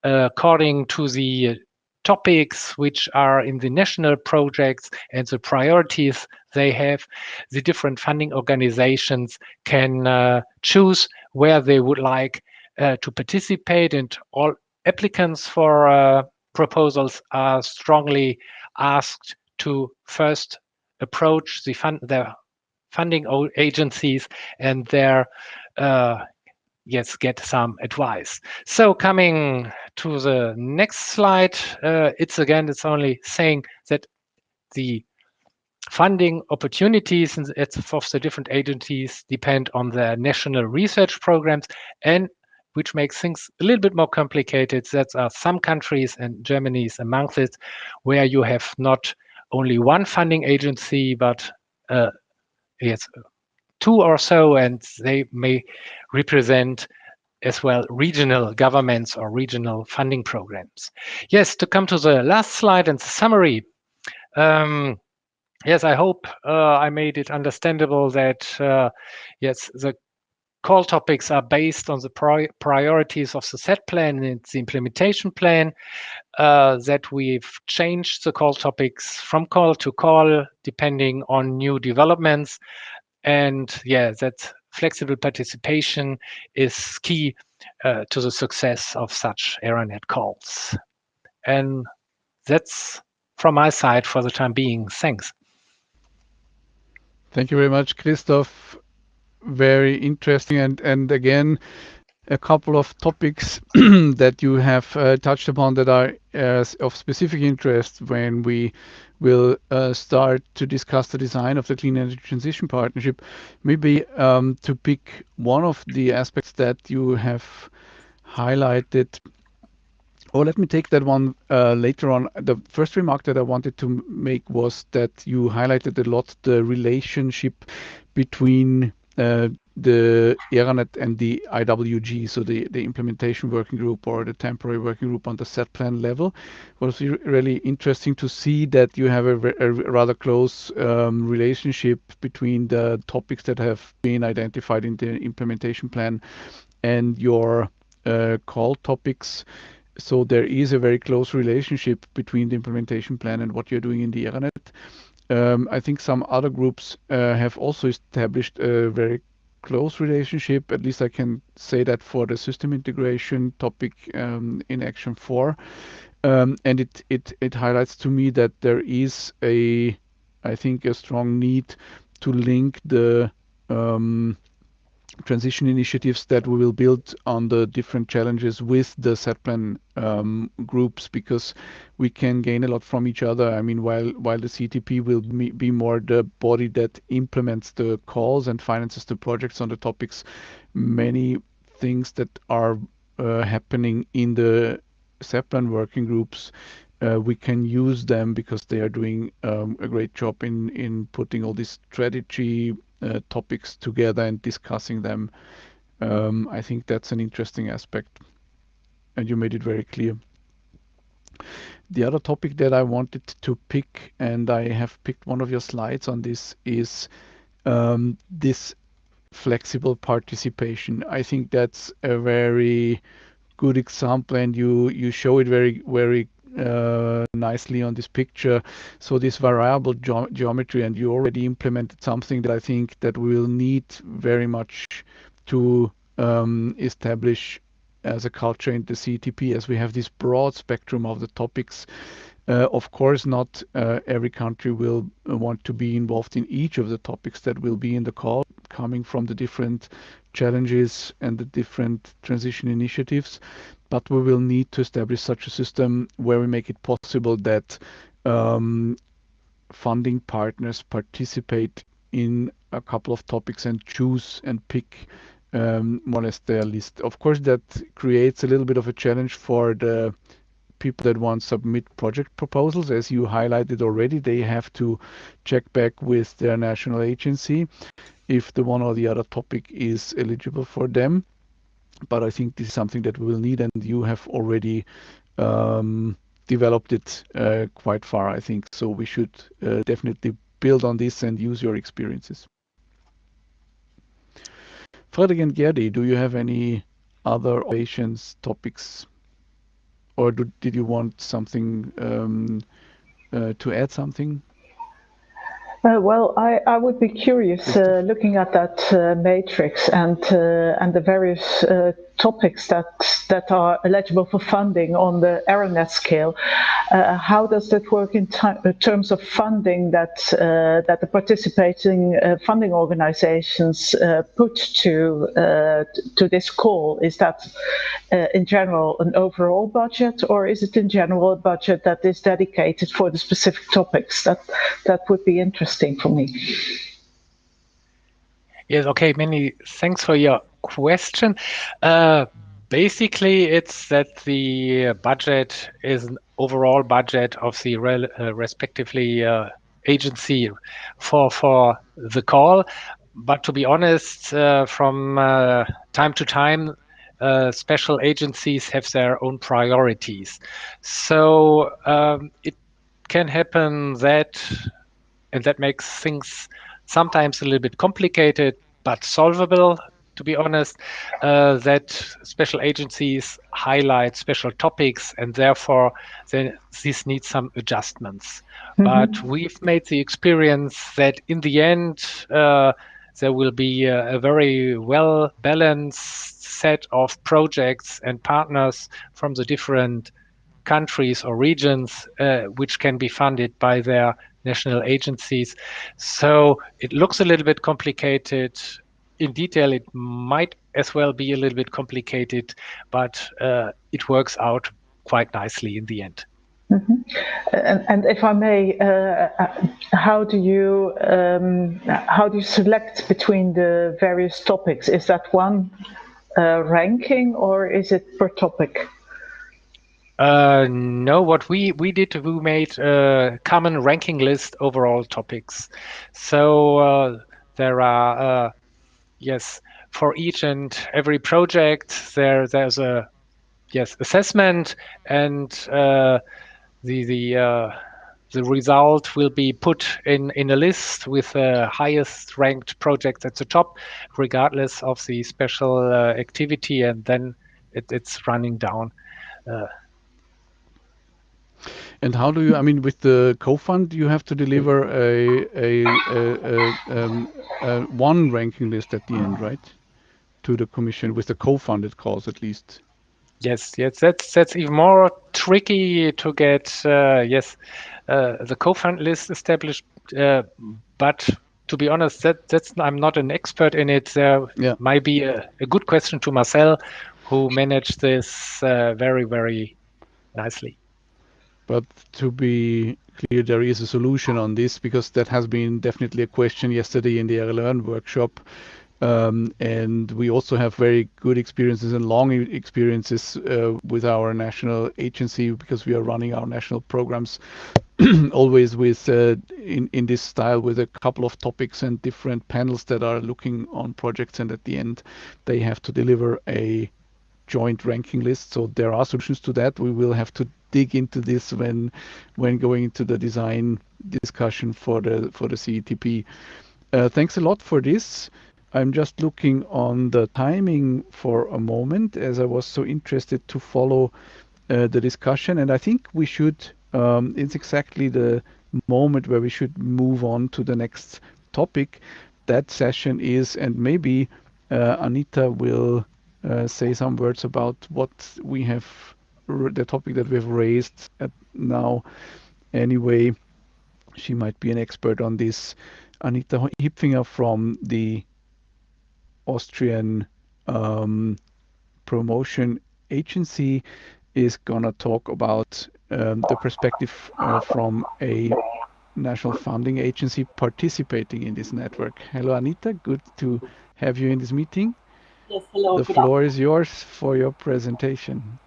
F: according to the topics which are in the national projects and the priorities they have, the different funding organizations can choose where they would like to participate, and all applicants for proposals are strongly asked to first approach the funding agencies and there get some advice. So coming to the next slide, it's only saying that the funding opportunities of the different agencies depend on their national research programs, and which makes things a little bit more complicated. That are some countries, and Germany is amongst it, where you have not only one funding agency, but two or so, and they may represent as well regional governments or regional funding programs. Yes, to come to the last slide and the summary. Yes, I hope I made it understandable that yes, the call topics are based on the priorities of the set plan and the implementation plan, that we've changed the call topics from call to call depending on new developments, and that flexible participation is key to the success of such ARANET calls. And that's from my side for the time being. Thanks.
A: Thank you very much, Christoph. Very interesting, and again, a couple of topics that you have touched upon that are of specific interest when we will start to discuss the design of the Clean Energy Transition Partnership. Maybe to pick one of the aspects that you have highlighted. Oh, let me take that one later on. The first remark that I wanted to make was that you highlighted a lot the relationship between the ERANET and the IWG, so the implementation working group or the temporary working group on the set plan level. It was really interesting to see that you have a rather close relationship between the topics that have been identified in the implementation plan and your call topics. So there is a very close relationship between the implementation plan and what you're doing in the ERANET. I think some other groups have also established a very close relationship. At least I can say that for the system integration topic in Action 4. And it highlights to me that there is I think a strong need to link the transition initiatives that we will build on the different challenges with the SETPlan groups, because we can gain a lot from each other. I mean, while the CETP will be more the body that implements the calls and finances the projects on the topics, many things that are happening in the SETPlan working groups, we can use them because they are doing a great job in putting all these strategy topics together and discussing them. I think that's an interesting aspect, and you made it very clear. The other topic that I wanted to pick, and I have picked one of your slides on this, is this flexible participation. I think that's a very good example, and you show it very nicely on this picture. So this variable geometry, and you already implemented something that I think that we will need very much to establish as a culture in the CETP, as we have this broad spectrum of the topics. Of course, not every country will want to be involved in each of the topics that will be in the call, coming from the different challenges and the different transition initiatives. But we will need to establish such a system where we make it possible that funding partners participate in a couple of topics and choose and pick more or less their list. Of course, that creates a little bit of a challenge for the people that want to submit project proposals. As you highlighted already, they have to check back with their national agency if the one or the other topic is eligible for them. But I think this is something that we will need, and you have already developed it quite far, I think. So we should definitely build on this and use your experiences. Fredrik and Gerdi, do you have any other observations, topics, or did you want something to add something?
E: Well, I would be curious, looking at that matrix and the various topics that are eligible for funding on the ARANET scale. How does that work in terms of funding that the participating funding organizations put to this call? Is that in general an overall budget, or is it in general a budget that is dedicated for the specific topics? That would be interesting for me.
F: Yes, okay, many thanks for your question. Basically, it's that the budget is an overall budget of the respectively agency for the call. But to be honest, from time to time, special agencies have their own priorities. So it can happen that, and that makes things sometimes a little bit complicated, but solvable, to be honest, that special agencies highlight special topics, and therefore then this needs some adjustments. But we've made the experience that in the end, there will be a very well balanced set of projects and partners from the different countries or regions which can be funded by their national agencies. So it looks a little bit complicated. In detail, it might as well be a little bit complicated, but it works out quite nicely in the end.
E: And if I may, how do you select between the various topics? Is that one ranking, or is it per topic?
F: No, what we did, we made a common ranking list over all topics. So there are, yes, for each and every project, there's a assessment, and the result will be put in a list with the highest ranked projects at the top, regardless of the special activity, and then it's running down.
A: And how do you? I mean, with the co-fund, you have to deliver one ranking list at the end, right? To the commission with the co-funded calls, at least.
F: Yes, that's even more tricky to get. The co-fund list established, but to be honest, that's I'm not an expert in it. There might be a good question to Marcel, who managed this very, very nicely.
A: But to be clear, there is a solution on this, because that has been definitely a question yesterday in the Learn workshop. And we also have very good experiences and long experiences with our national agency, because we are running our national programs always with in this style, with a couple of topics and different panels that are looking on projects, and at the end they have to deliver a joint ranking list. So there are solutions to that. We will have to dig into this when going into the design discussion for the CETP. Thanks a lot for this. I'm just looking on the timing for a moment, as I was so interested to follow the discussion, and I think we should, it's exactly the moment where we should move on to the next topic. That session is, and maybe Anita will say some words about what we have, the topic that we've raised at now. Anyway, she might be an expert on this. Anita Hipfinger from the Austrian promotion agency is gonna talk about the perspective from a national funding agency participating in this network. Hello, Anita. Good to have you in this meeting.
G: Yes, hello.
A: The floor is yours for your presentation.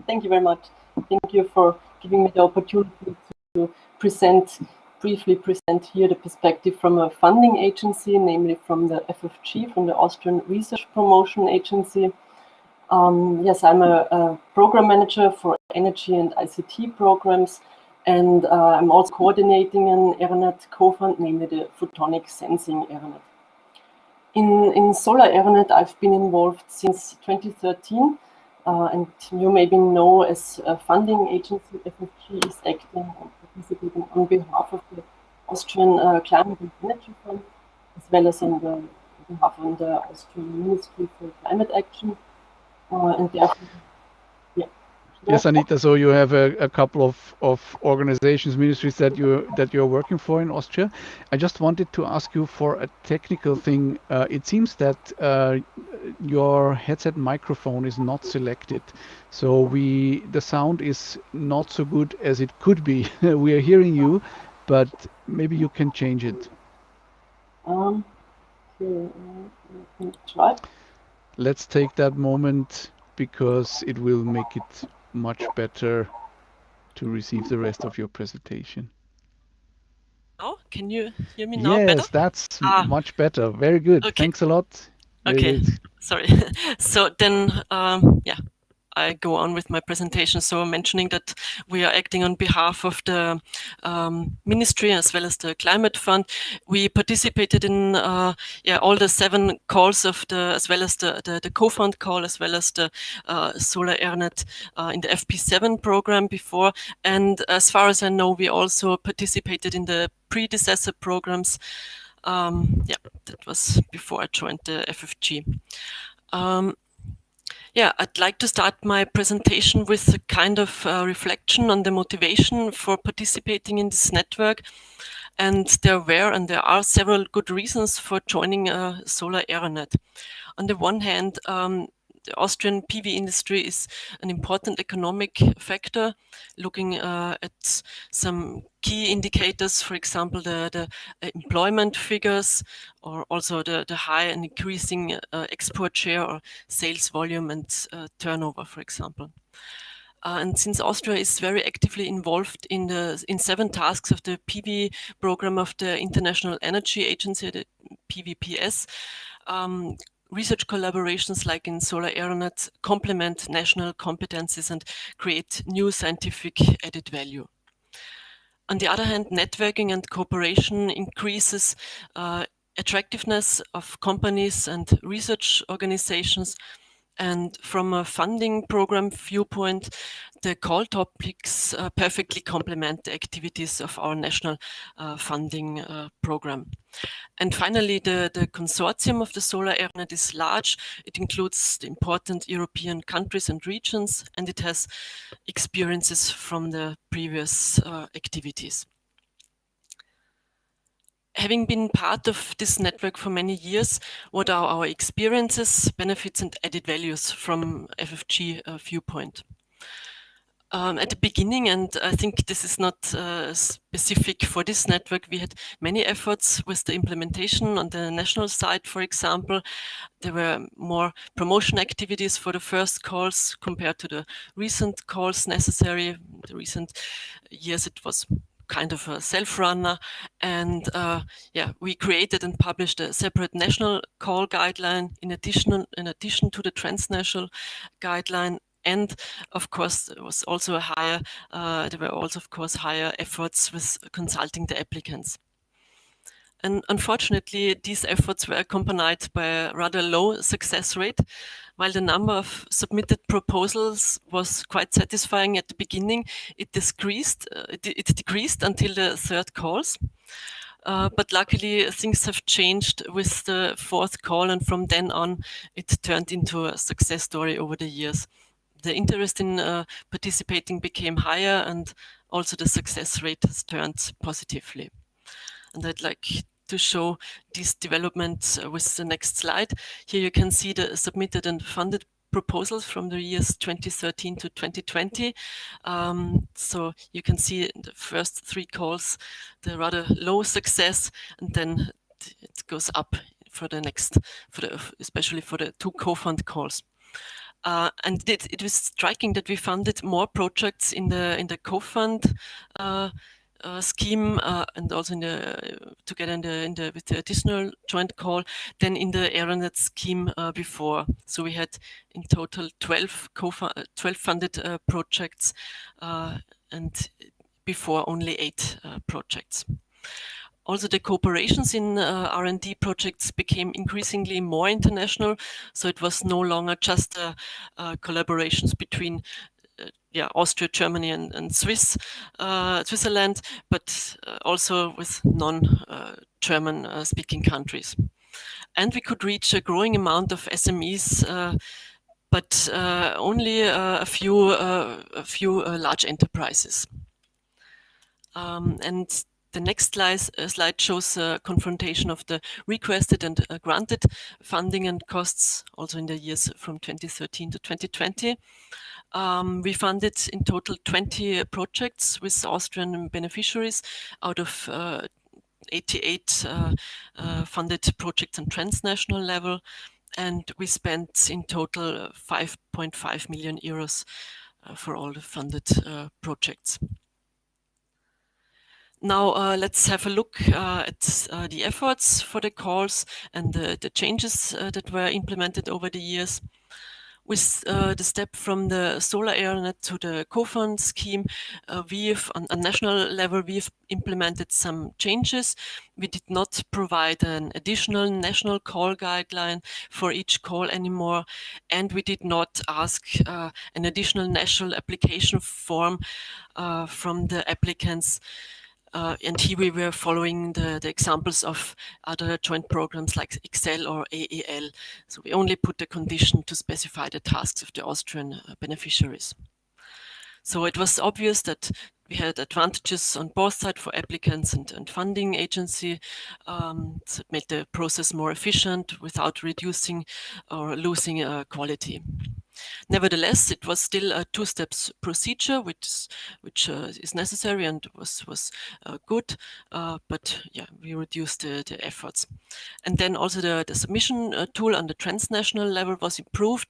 G: Thank you very much. Thank you for giving me the opportunity to briefly present here the perspective from a funding agency, namely from the FFG, from the Austrian Research Promotion Agency. Yes, I'm a program manager for energy and ICT programs, and I'm also coordinating an AeroNet co-fund, namely the Photonic Sensing AeroNet. In Solar AeroNet, I've been involved since 2013, and you maybe know, as a funding agency, FFG is acting and participating on behalf of the Austrian Climate and Energy Fund, as well as on behalf of the Austrian Ministry for Climate Action. And therefore, yeah.
A: Yes, Anita. So you have a couple of organizations, ministries that you're working for in Austria. I just wanted to ask you for a technical thing. It seems that your headset microphone is not selected, so the sound is not so good as it could be. We are hearing you, but maybe you can change it.
G: Try.
A: Let's take that moment, because it will make it much better to receive the rest of your presentation.
G: Oh, can you hear me now better?
A: Yes, that's much better. Very good.
G: Okay.
A: Thanks a lot.
G: Okay, sorry. So then, yeah, I go on with my presentation. So mentioning that we are acting on behalf of the ministry as well as the Climate Fund. We participated in all the 7 calls of as well as the co-fund call, as well as the Solar AeroNet in the FP7 program before. And as far as I know, we also participated in the predecessor programs. That was before I joined the FFG. I'd like to start my presentation with a kind of reflection on the motivation for participating in this network. And there are several good reasons for joining Solar AeroNet. On the one hand, the Austrian PV industry is an important economic factor, looking at some key indicators, for example, the employment figures, or also the high and increasing export share or sales volume and turnover, for example. And since Austria is very actively involved in 7 tasks of the PV program of the International Energy Agency, the PVPS, research collaborations like in Solar AeroNet complement national competencies and create new scientific added value. On the other hand, networking and cooperation increases attractiveness of companies and research organizations. And from a funding program viewpoint, the call topics perfectly complement the activities of our national funding program. And finally, the consortium of the Solar AeroNet is large. It includes the important European countries and regions, and it has experiences from the previous activities. Having been part of this network for many years, what are our experiences, benefits, and added values from FFG viewpoint? At the beginning, and I think this is not specific for this network, we had many efforts with the implementation on the national side, for example. There were more promotion activities for the first calls compared to the recent calls necessary. The recent years it was kind of a self-runner, and we created and published a separate national call guideline in addition to the transnational guideline. And of course, there was also there were also, of course, higher efforts with consulting the applicants. And unfortunately, these efforts were accompanied by a rather low success rate. While the number of submitted proposals was quite satisfying at the beginning, it decreased until the third calls. But luckily, things have changed with the fourth call, and from then on, it turned into a success story over the years. The interest in participating became higher, and also the success rate has turned positively. And I'd like to show these developments with the next slide. Here you can see the submitted and funded proposals from the years 2013 to 2020. So you can see in the first three calls, the rather low success, and then it goes up for the next, especially for the two co-fund calls. And it was striking that we funded more projects in the co-fund scheme and also together with the additional joint call than in the AeroNet scheme before. So we had in total 12 funded projects and before only 8 projects. Also, the cooperations in R&D projects became increasingly more international. So it was no longer just collaborations between Austria, Germany, and Switzerland, but also with non-German speaking countries. And we could reach a growing amount of SMEs, but only a few large enterprises. And the next slide shows a confrontation of the requested and granted funding and costs, also in the years from 2013 to 2020. We funded in total 20 projects with Austrian beneficiaries out of 88 funded projects on transnational level, and we spent in total 5.5 million euros for all the funded projects. Now let's have a look at the efforts for the calls and the changes that were implemented over the years. With the step from the solar AeroNet to the co-fund scheme, we've on a national level, we've implemented some changes. We did not provide an additional national call guideline for each call anymore, and we did not ask an additional national application form from the applicants. And here we were following the examples of other joint programs like Excel or AEL. So we only put the condition to specify the tasks of the Austrian beneficiaries. So it was obvious that we had advantages on both sides for applicants and funding agency. So it made the process more efficient without reducing or losing quality. Nevertheless, it was still a two-step procedure, which is necessary and was good, but yeah, we reduced the efforts. And then also the submission tool on the transnational level was improved.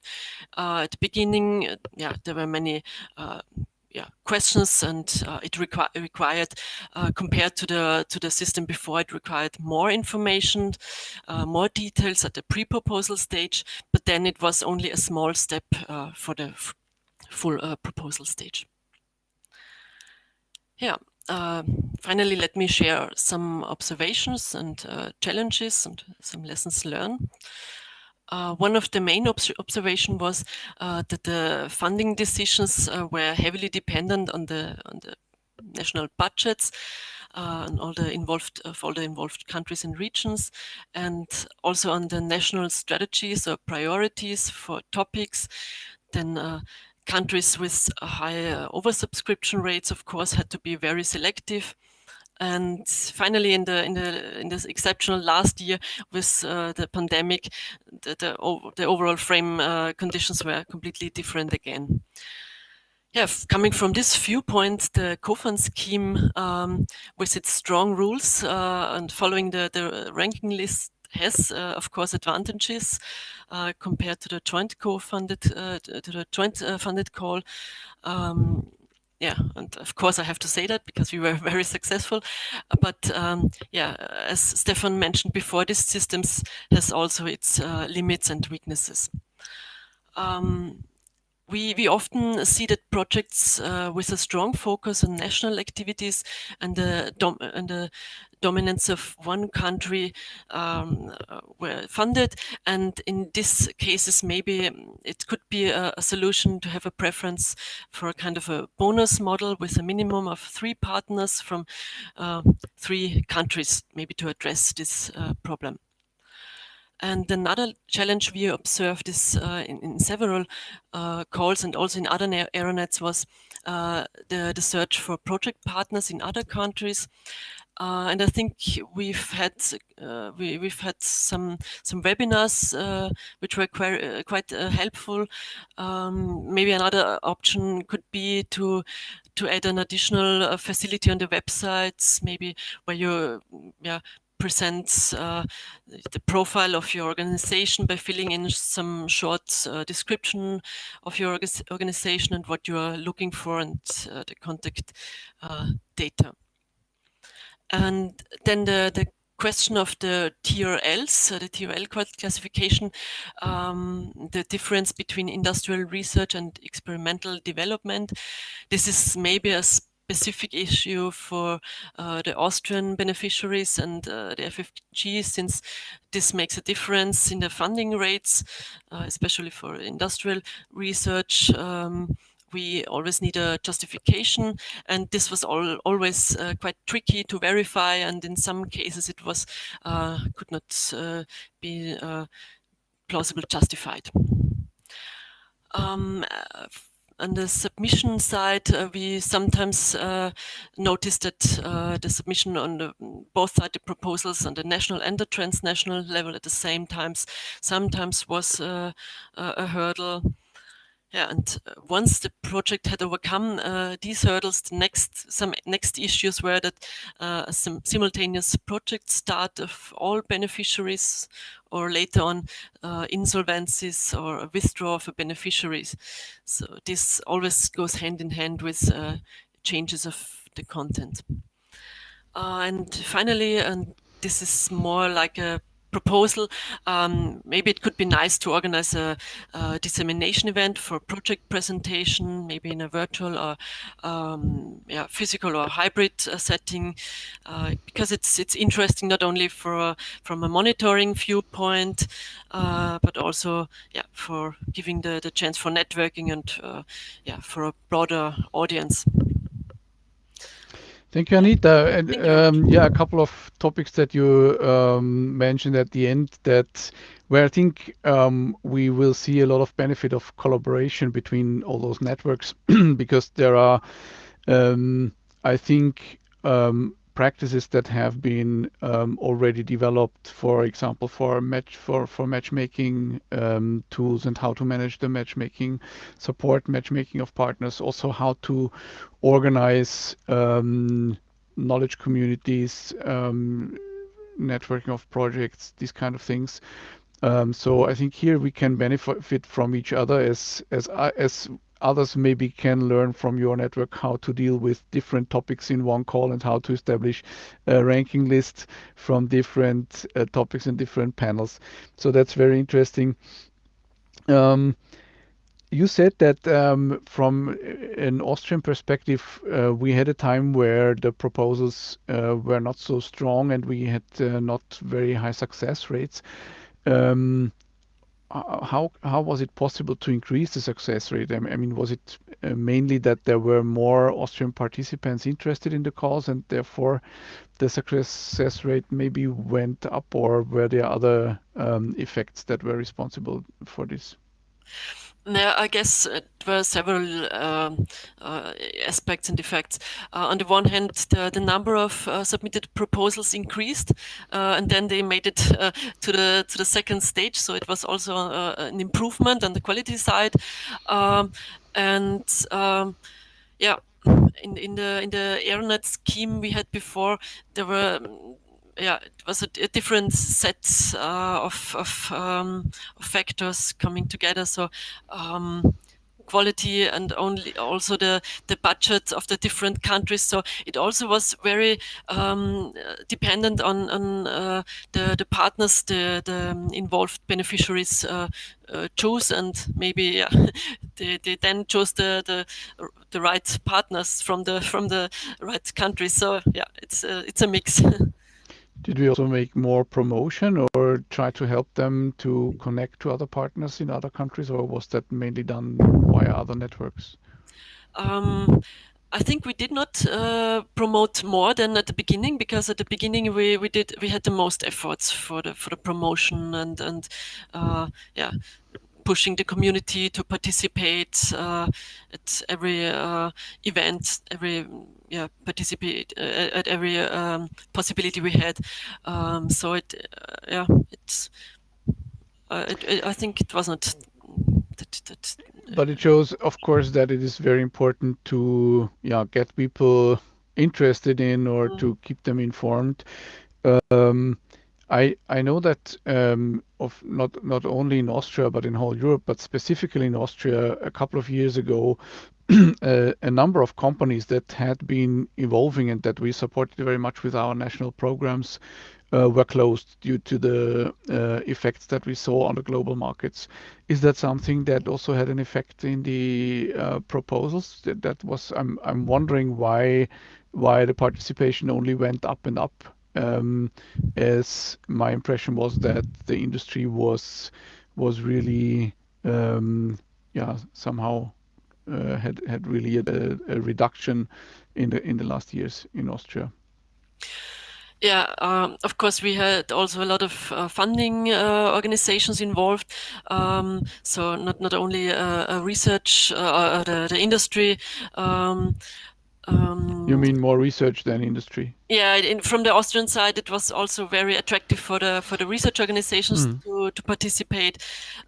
G: At the beginning, there were many questions, and it required, compared to the system before, it required more information, more details at the pre-proposal stage, but then it was only a small step for the full proposal stage. Finally, let me share some observations and challenges and some lessons learned. One of the main observations was that the funding decisions were heavily dependent on the national budgets and all the involved countries and regions, and also on the national strategies or priorities for topics. Then countries with high oversubscription rates, of course, had to be very selective. And finally, in this exceptional last year with the pandemic, the overall frame conditions were completely different again. Yeah, coming from this viewpoint, the COFAN scheme, with its strong rules and following the ranking list, has, of course, advantages compared to the joint co-funded funded call. Yeah, and of course I have to say that because we were very successful. But yeah, as Stefan mentioned before, this system has also its limits and weaknesses. We often see that projects with a strong focus on national activities and the dominance of one country were funded, and in these cases maybe it could be a solution to have a preference for a kind of a bonus model with a minimum of 3 partners from 3 countries, maybe to address this problem. And another challenge we observed is in several calls and also in other aeronets was the search for project partners in other countries. And I think we've had some webinars which were quite helpful. Maybe another option could be to add an additional facility on the websites, maybe where you presents the profile of your organization by filling in some short description of your organization and what you are looking for and the contact data. And then the question of the TRLs, the TRL classification, the difference between industrial research and experimental development. This is maybe a specific issue for the Austrian beneficiaries and the FFG, since this makes a difference in the funding rates, especially for industrial research. We always need a justification, and this was always quite tricky to verify, and in some cases it was could not be plausibly justified. On the submission side, we sometimes noticed that the submission on both side, the proposals on the national and the transnational level at the same time, sometimes was a hurdle. Yeah, and once the project had overcome these hurdles, some next issues were that some simultaneous project start of all beneficiaries, or later on insolvencies or withdrawal of beneficiaries. So this always goes hand in hand with changes of the content. And finally, and this is more like a proposal, maybe it could be nice to organize a dissemination event for project presentation, maybe in a virtual or physical or hybrid setting, because it's interesting not only from a monitoring viewpoint, but also for giving the chance for networking and for a broader audience.
A: Thank you, Anita. And a couple of topics that you mentioned at the end where I think we will see a lot of benefit of collaboration between all those networks because there are, I think, practices that have been already developed, for example, for matchmaking tools and how to manage the matchmaking, support matchmaking of partners, also how to organize knowledge communities, networking of projects, these kind of things. So I think here we can benefit from each other as others maybe can learn from your network how to deal with different topics in one call and how to establish a ranking list from different topics and different panels. So that's very interesting. You said that from an Austrian perspective, we had a time where the proposals were not so strong and we had not very high success rates. How was it possible to increase the success rate? I mean, was it mainly that there were more Austrian participants interested in the calls and therefore the success rate maybe went up, or were there other effects that were responsible for this?
G: Yeah, I guess there were several aspects and effects. On the one hand, the number of submitted proposals increased, and then they made it to the second stage. So it was also an improvement on the quality side, and yeah, in the AirNet scheme we had before, there were it was a different set of factors coming together. So quality and only also the budget of the different countries. So it also was very dependent on the partners the involved beneficiaries chose, and maybe they then chose the right partners from the right country. So yeah, it's a mix.
A: Did we also make more promotion or try to help them to connect to other partners in other countries, or was that mainly done via other networks?
G: I think we did not promote more than at the beginning, because at the beginning we had the most efforts for the promotion and pushing the community to participate at every event, participate at every possibility we had. So I think it was not that.
A: But it shows, of course, that it is very important to get people interested in or to keep them informed. I know that of not only in Austria but in whole Europe, but specifically in Austria, a couple of years ago, a number of companies that had been evolving and that we supported very much with our national programs were closed due to the effects that we saw on the global markets. Is that something that also had an effect in the proposals? That was I'm wondering why the participation only went up and up. As my impression was that the industry was really somehow had really a reduction in the last years in Austria.
G: Yeah, of course, we had also a lot of funding organizations involved. So not only research, the industry.
A: You mean more research than industry?
G: Yeah, from the Austrian side, it was also very attractive for the research organizations to participate.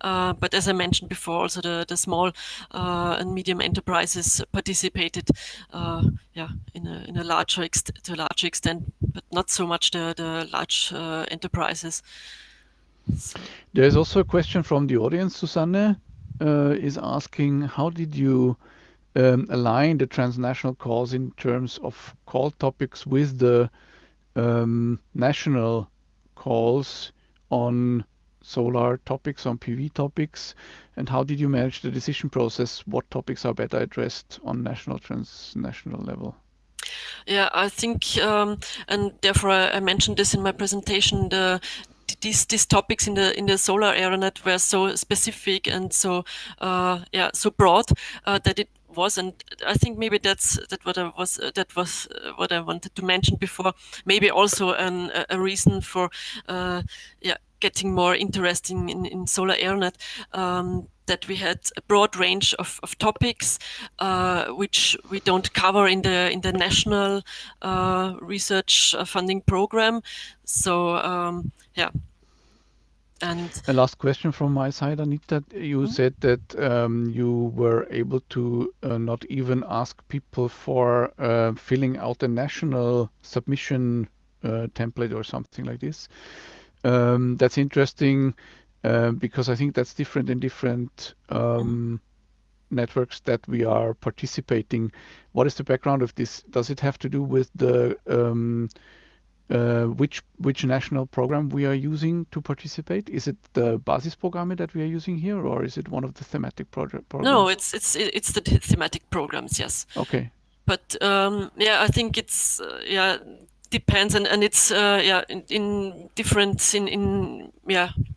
G: But as I mentioned before, also the small and medium enterprises participated. In a larger to a larger extent, but not so much the large enterprises. So.
A: There's also a question from the audience. Susanne is asking, how did you align the transnational calls in terms of call topics with the national calls on solar topics, on PV topics, and how did you manage the decision process? What topics are better addressed on national, transnational level?
G: Yeah, I think, and therefore I mentioned this in my presentation, these topics in the solar ARNet were so specific and so broad that it was, and I think maybe that was what I wanted to mention before. Maybe also a reason for getting more interesting in solar AirNet, that we had a broad range of topics which we don't cover in the national research funding program. So And
A: a last question from my side, Anita. You said that you were able to not even ask people for filling out a national submission template or something like this. That's interesting because I think that's different in different networks that we are participating. What is the background of this? Does it have to do with the which national program we are using to participate? Is it the Basisprogramme that we are using here, or is it one of the thematic programs?
G: No, it's the thematic programs. Yes.
A: Okay.
G: But I think it's depends, and it's in different in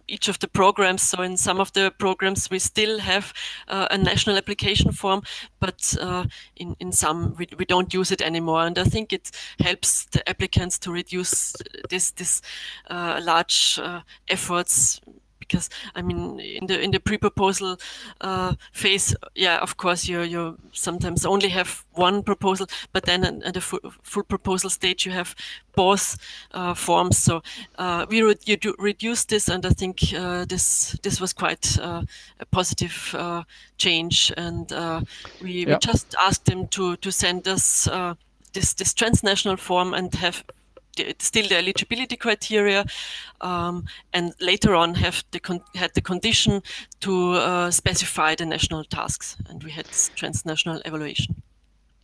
G: each of the programs. So in some of the programs we still have a national application form, but in some we don't use it anymore. And I think it helps the applicants to reduce this large efforts, because I mean in the pre-proposal phase, yeah, of course you sometimes only have one proposal, but then at the full proposal stage you have both forms. So we reduced this, and I think this was quite a positive change, and we just asked them to send us this transnational form and have still the eligibility criteria, and later on had the condition to specify the national tasks, and we had this transnational evaluation.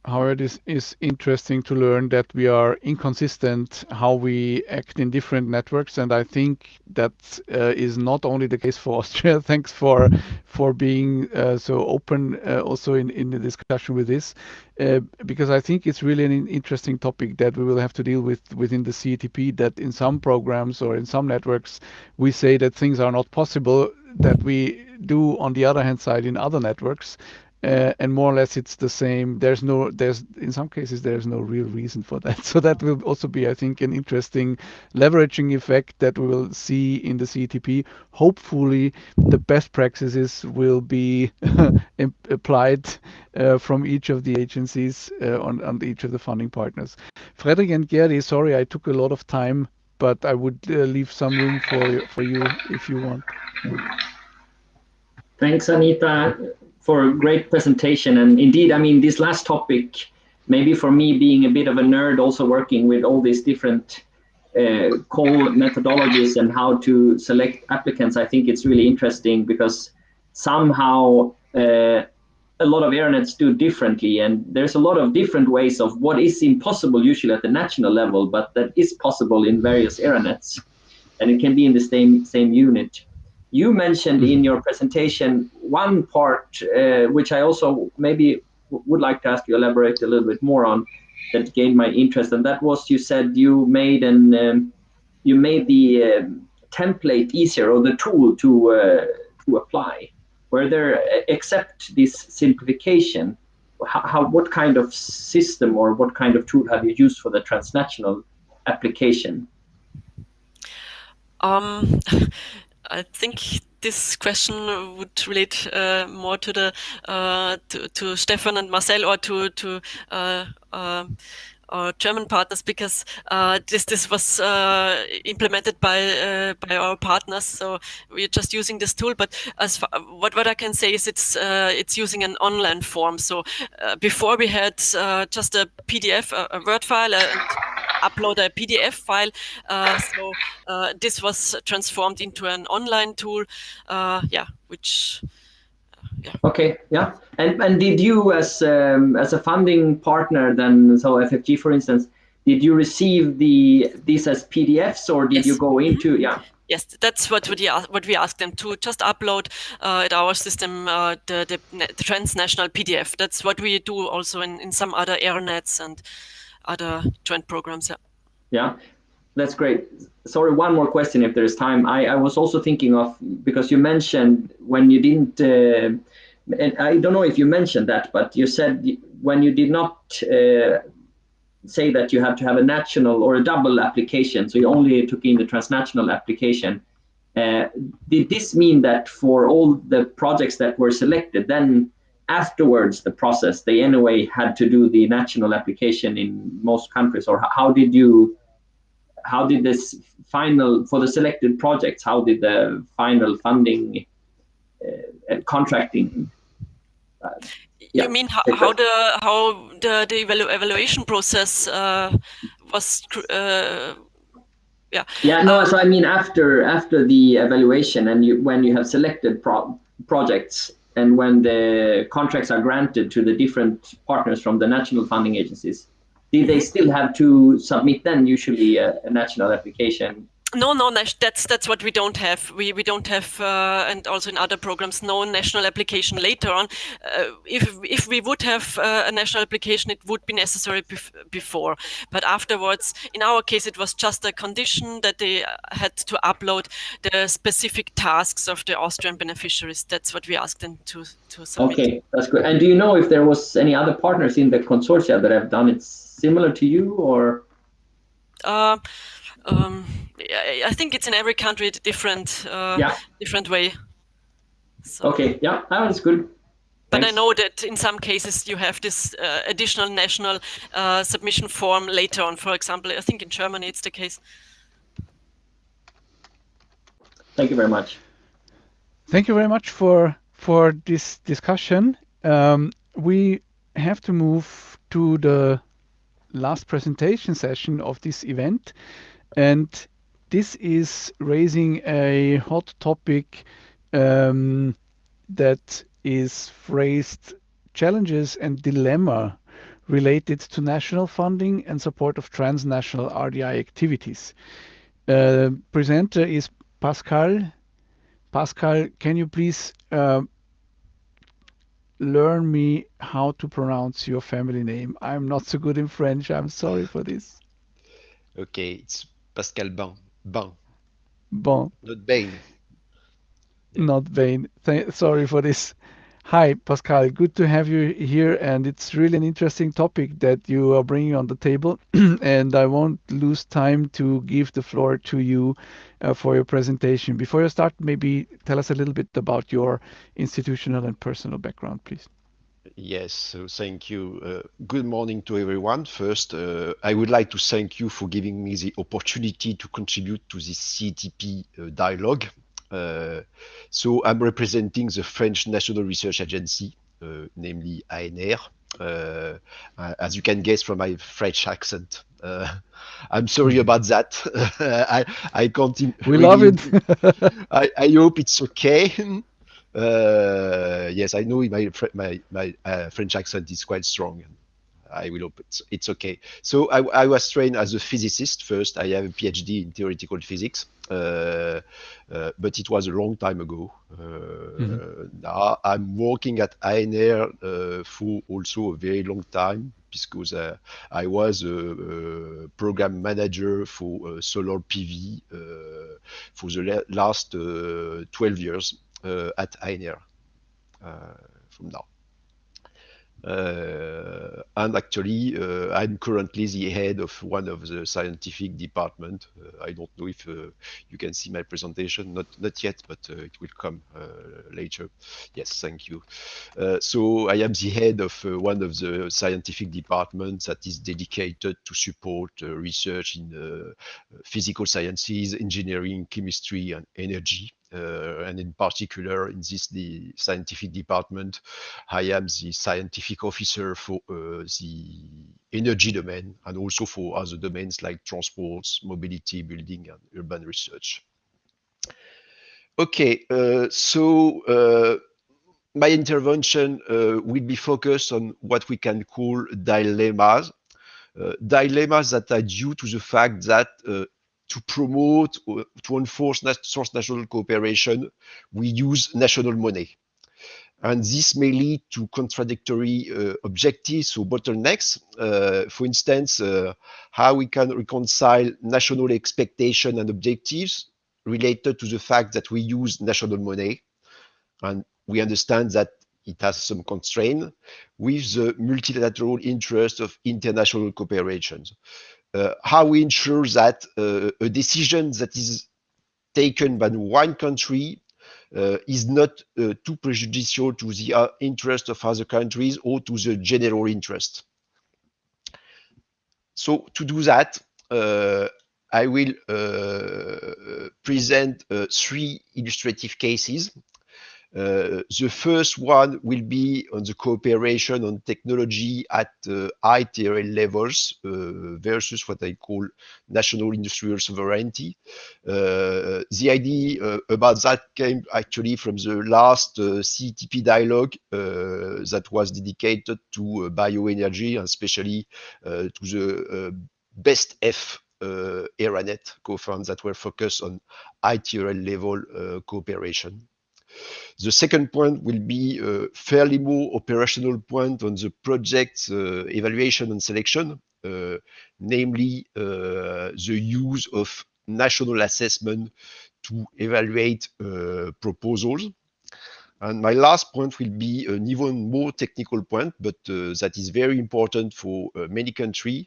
A: However, it is interesting to learn that we are inconsistent how we act in different networks, and I think that is not only the case for Austria. Thanks for being so open also in the discussion with this, because I think it's really an interesting topic that we will have to deal with within the CETP, that in some programs or in some networks we say that things are not possible that we do on the other hand side in other networks. And more or less it's the same. There's in some cases there's no real reason for that. So that will also be, I think, an interesting leveraging effect that we will see in the CETP. Hopefully the best practices will be applied from each of the agencies on each of the funding partners. Frederick and Geri, sorry I took a lot of time, but I would leave some room for you if you want.
B: Thanks, Anita, for a great presentation. And indeed, I mean, this last topic, maybe for me being a bit of a nerd, also working with all these different call methodologies and how to select applicants, I think it's really interesting because somehow a lot of ERNets do differently, and there's a lot of different ways of what is impossible usually at the national level, but that is possible in various ERNets, and it can be in the same unit. You mentioned in your presentation one part, which I also maybe would like to ask you elaborate a little bit more on, that gained my interest, and that was, you said you made the template easier, or the tool to apply. Where there, except this simplification, what kind of system or what kind of tool have you used for the transnational application?
G: I think this question would relate more to the to Stefan and Marcel, or to our German partners, because this was implemented by our partners. So we're just using this tool. But what I can say is it's using an online form. So before we had just a PDF, a Word file, and upload a PDF file. So this was transformed into an online tool. Which. Yeah.
B: Okay, yeah. And did you, as a funding partner, then, so FFG, for instance, did you receive these as PDFs, or did you go into,
G: Yes, that's what we asked them to just upload at our system, the transnational PDF. That's what we do also in some other ERNets and other joint programs. Yeah.
B: Yeah, that's great. Sorry, one more question if there's time. I was also thinking of, because you mentioned when you didn't, and I don't know if you mentioned that, but you said when you did not say that you have to have a national or a double application, so you only took in the transnational application. Did this mean that for all the projects that were selected, then afterwards the process, they anyway had to do the national application in most countries? Or how did this final, for the selected projects, how did the final funding and contracting?
G: You mean how the evaluation process was?
B: Yeah. No. So I mean, after the evaluation, and when you have selected projects, and when the contracts are granted to the different partners from the national funding agencies, did they still have to submit then usually a national application?
G: No, that's what we don't have. We don't have, and also in other programs, no national application later on. If we would have a national application, it would be necessary before. But afterwards, in our case, it was just a condition that they had to upload the specific tasks of the Austrian beneficiaries. That's what we asked them to submit.
B: Okay, that's good. And do you know if there was any other partners in the consortia that have done it similar to you, or?
G: I think it's in every country a different different way. So.
B: Okay, yeah, that was good.
G: But
B: Thanks.
G: I know that in some cases you have this additional national submission form later on. For example, I think in Germany it's the case.
B: Thank you very much.
A: Thank you very much for this discussion. We have to move to the last presentation session of this event, and this is raising a hot topic that is phrased challenges and dilemma related to national funding and support of transnational RDI activities. Presenter is Pascal. Pascal, can you please learn me how to pronounce your family name? I'm not so good in French. I'm sorry for this.
H: Okay, it's Pascal Ban. Ban.
A: Bon.
H: Not Bain.
A: Yeah. Not Bain. Sorry for this. Hi, Pascal. Good to have you here, and it's really an interesting topic that you are bringing on the table. And I won't lose time to give the floor to you for your presentation. Before you start, maybe tell us a little bit about your institutional and personal background, please.
H: Yes, so thank you. Good morning to everyone. First, I would like to thank you for giving me the opportunity to contribute to this CETP dialogue. So I'm representing the French National Research Agency, namely ANR. As you can guess from my French accent. I'm sorry about that. I can't.
A: We love it.
H: I hope it's okay. Yes, I know my French accent is quite strong. I will hope it's okay. So I was trained as a physicist first. I have a PhD in theoretical physics, but it was a long time ago. Now I'm working at ANR for also a very long time because I was a program manager for solar PV for the last 12 years at ANR from now. And actually, I'm currently the head of one of the scientific department. I don't know if you can see my presentation, not yet, but it will come later. Yes, thank you. So I am the head of one of the scientific departments that is dedicated to support research in physical sciences, engineering, chemistry, and energy. And in particular, in the scientific department, I am the scientific officer for the energy domain and also for other domains like transports, mobility, building, and urban research. Okay, so my intervention will be focused on what we can call dilemmas. Dilemmas that are due to the fact that to promote or to enforce transnational cooperation, we use national money. And this may lead to contradictory objectives or bottlenecks. For instance, how we can reconcile national expectation and objectives related to the fact that we use national money. And we understand that it has some constraint with the multilateral interest of international cooperation. How we ensure that a decision that is taken by one country is not too prejudicial to the interest of other countries or to the general interest. So to do that, I will present 3 illustrative cases. The first one will be on the cooperation on technology at high TRL levels versus what I call national industrial sovereignty. The idea about that came actually from the last CETP dialogue that was dedicated to bioenergy and especially to the best F ERANET co-funds that were focused on high TRL level cooperation. The second point will be a fairly more operational point on the project's evaluation and selection, namely the use of national assessment to evaluate proposals. And my last point will be an even more technical point, but that is very important for many countries,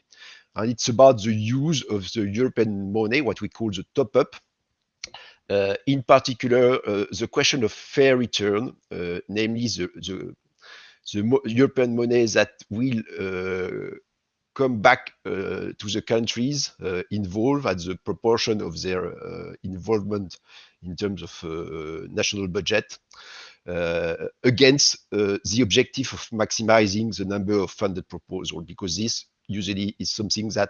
H: and it's about the use of the European money, what we call the top-up. In particular, the question of fair return, namely the European money that will come back to the countries involved at the proportion of their involvement in terms of national budget against the objective of maximizing the number of funded proposals, because this usually is something that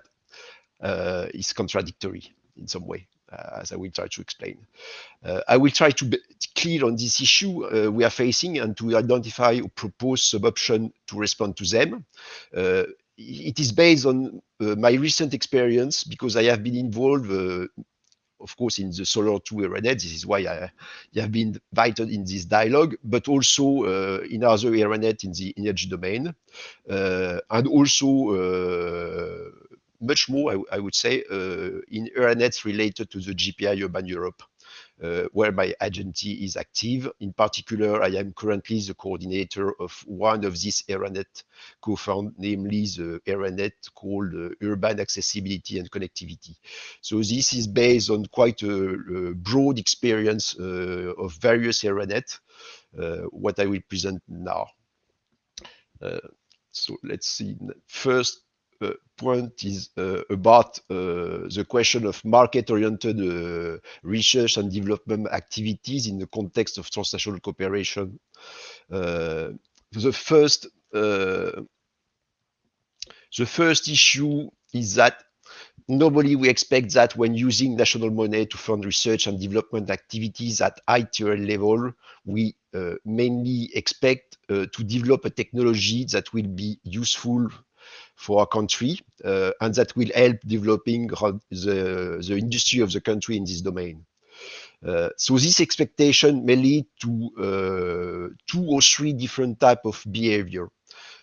H: is contradictory in some way, as I will try to explain. I will try to be clear on this issue we are facing and to identify or propose some option to respond to them. It is based on my recent experience, because I have been involved, of course, in the Solar 2 ERANET. This is why I have been invited in this dialogue, but also in other ERANET in the energy domain, and also much more, I would say, in ERANETs related to the GPI Urban Europe, where my agency is active. In particular, I am currently the coordinator of one of these ERANET co-found, namely the ERANET called Urban Accessibility and Connectivity. So this is based on quite a broad experience of various ERANET, what I will present now. So let's see. First point is about the question of market-oriented research and development activities in the context of transnational cooperation. The first issue is that normally we expect that when using national money to fund research and development activities at ITRL level, we mainly expect to develop a technology that will be useful for our country and that will help developing the industry of the country in this domain. So this expectation may lead to 2 or 3 different types of behavior.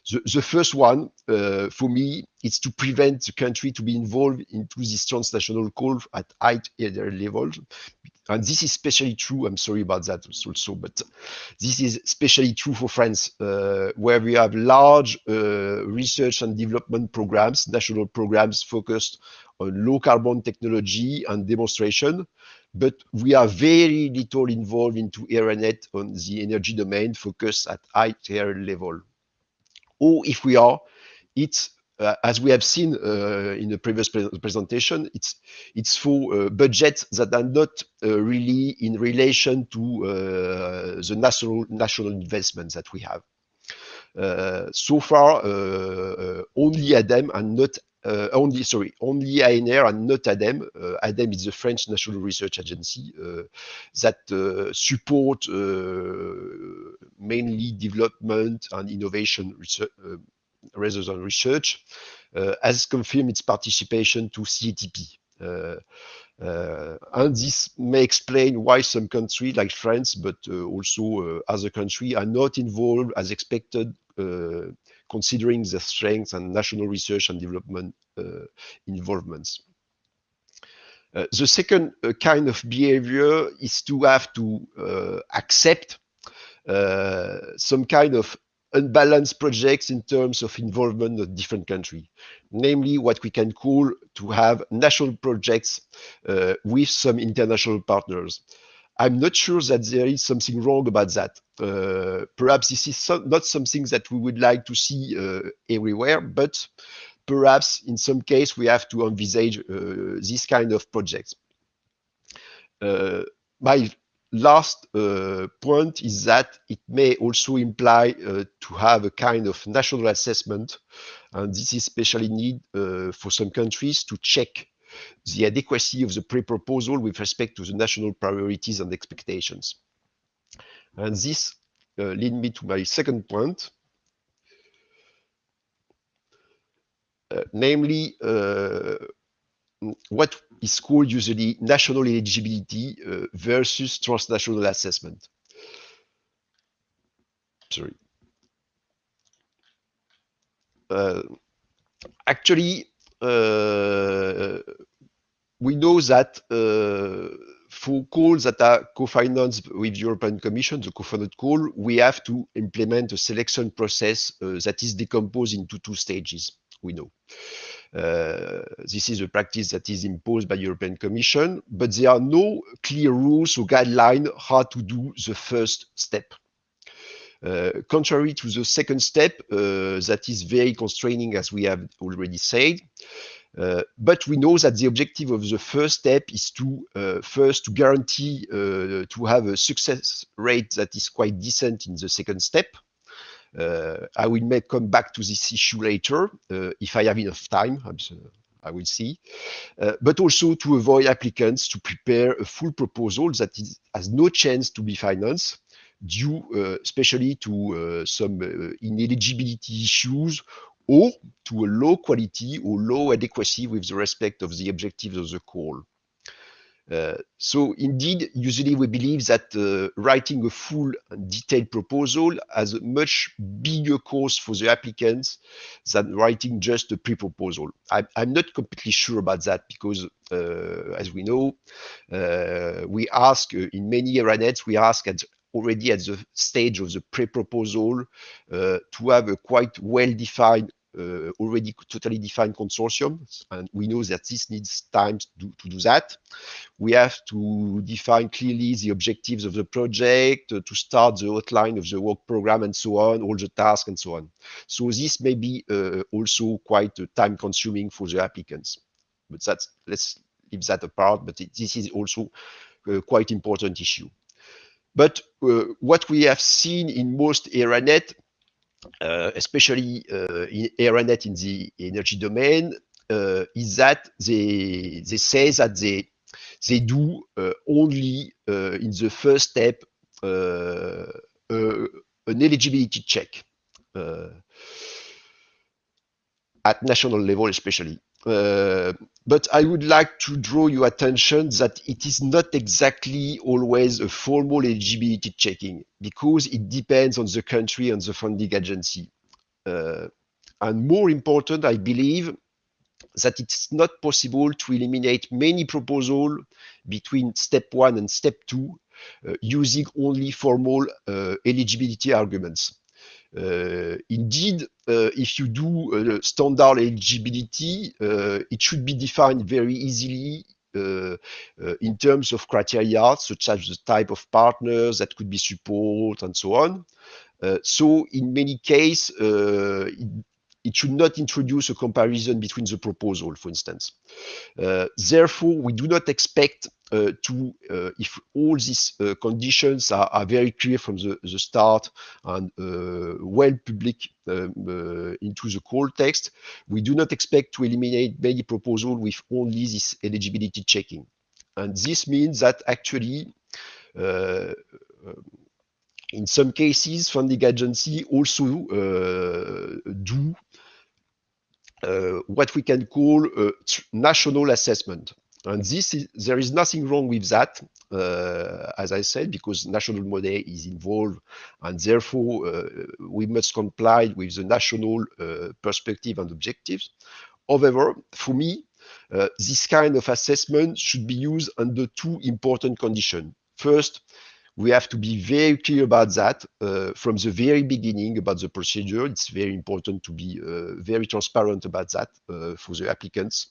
H: The first one, for me, is to prevent the country to be involved into this transnational call at high level. And this is especially true, I'm sorry about that also, but this is especially true for France, where we have large research and development programs, national programs focused on low carbon technology and demonstration, but we are very little involved into ERANET on the energy domain focused at high level. Or if we are, it's as we have seen in the previous presentation, it's for budgets that are not really in relation to the national investments that we have. So far, only ADEME and not only ANR and not ADEME. ADEME is the French National Research Agency that support mainly development and innovation research, rather than research, has confirmed its participation to CETP. And this may explain why some countries like France, but also other countries are not involved as expected, considering the strengths and national research and development involvements. The second kind of behavior is to have to accept some kind of unbalanced projects in terms of involvement of different countries, namely what we can call to have national projects with some international partners. I'm not sure that there is something wrong about that. Perhaps this is not something that we would like to see everywhere, but perhaps in some case we have to envisage this kind of projects. My last point is that it may also imply to have a kind of national assessment, and this is especially needed for some countries to check the adequacy of the pre-proposal with respect to the national priorities and expectations. And this leads me to my second point, namely what is called usually national eligibility versus transnational assessment. Sorry. Actually, we know that for calls that are co-financed with European Commission, the co-funded call, we have to implement a selection process that is decomposed into 2 stages, we know. This is a practice that is imposed by European Commission, but there are no clear rules or guidelines how to do the first step. Contrary to the second step, that is very constraining, as we have already said. But we know that the objective of the first step is to first to guarantee to have a success rate that is quite decent in the second step. I will come back to this issue later if I have enough time. I will see. But also to avoid applicants to prepare a full proposal that has no chance to be financed, due especially to some ineligibility issues or to a low quality or low adequacy with the respect of the objectives of the call. So indeed, usually we believe that writing a full and detailed proposal has a much bigger cost for the applicants than writing just a pre-proposal. I'm not completely sure about that because, as we know, we ask in many arenas, we ask already at the stage of the pre-proposal to have a quite well-defined already totally defined consortium, and we know that this needs time to do that. We have to define clearly the objectives of the project, to start the outline of the work program and so on, all the tasks and so on. So this may be also quite time consuming for the applicants. But let's leave that apart, but this is also a quite important issue. But what we have seen in most ARANET, especially in ARANET in the energy domain, is that they say that they do only in the first step an eligibility check at national level especially. But I would like to draw your attention that it is not exactly always a formal eligibility checking because it depends on the country and the funding agency. And more important, I believe, that it's not possible to eliminate many proposals between step 1 and step 2 using only formal eligibility arguments. Indeed, if you do standard eligibility, it should be defined very easily in terms of criteria, such as the type of partners that could be support and so on. So in many cases, it should not introduce a comparison between the proposal, for instance. Therefore, we do not expect if all these conditions are very clear from the start and well public into the call text, we do not expect to eliminate many proposals with only this eligibility checking. And this means that actually, in some cases, funding agency also do what we can call national assessment. And there is nothing wrong with that, as I said, because national money is involved, and therefore we must comply with the national perspective and objectives. However, for me, this kind of assessment should be used under two important conditions. First, we have to be very clear about that from the very beginning about the procedure. It's very important to be very transparent about that for the applicants.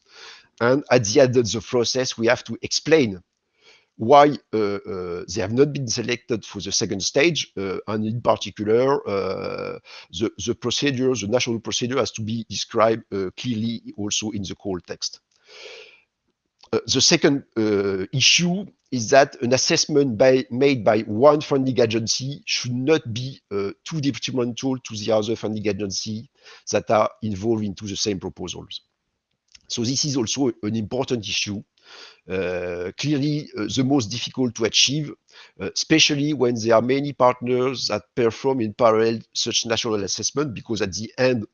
H: And at the end of the process, we have to explain why they have not been selected for the second stage, and in particular, the procedure, the national procedure has to be described clearly also in the call text. The second issue is that an assessment made by one funding agency should not be too detrimental to the other funding agency that are involved into the same proposals. So this is also an important issue, clearly the most difficult to achieve, especially when there are many partners that perform in parallel such national assessment, because at the end,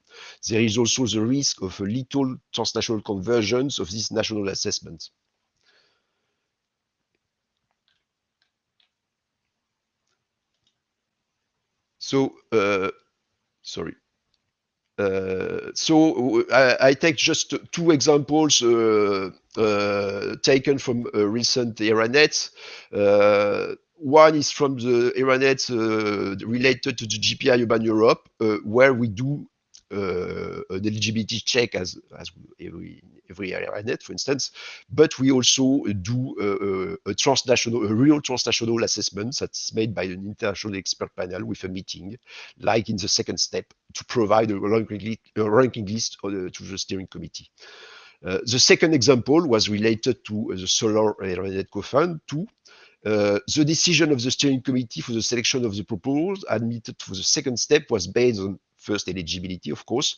H: there is also the risk of a little transnational convergence of these national assessments. So, sorry. So I take just two examples taken from recent ERANETs. One is from the ERANET related to the GPI Urban Europe, where we do an eligibility check as every ARNet, for instance, but we also do a real transnational assessment that is made by an international expert panel with a meeting, like in the second step, to provide a ranking list to the steering committee. The second example was related to the Solar ARNet Co-Fund 2. The decision of the steering committee for the selection of the proposals admitted for the second step was based on first eligibility, of course.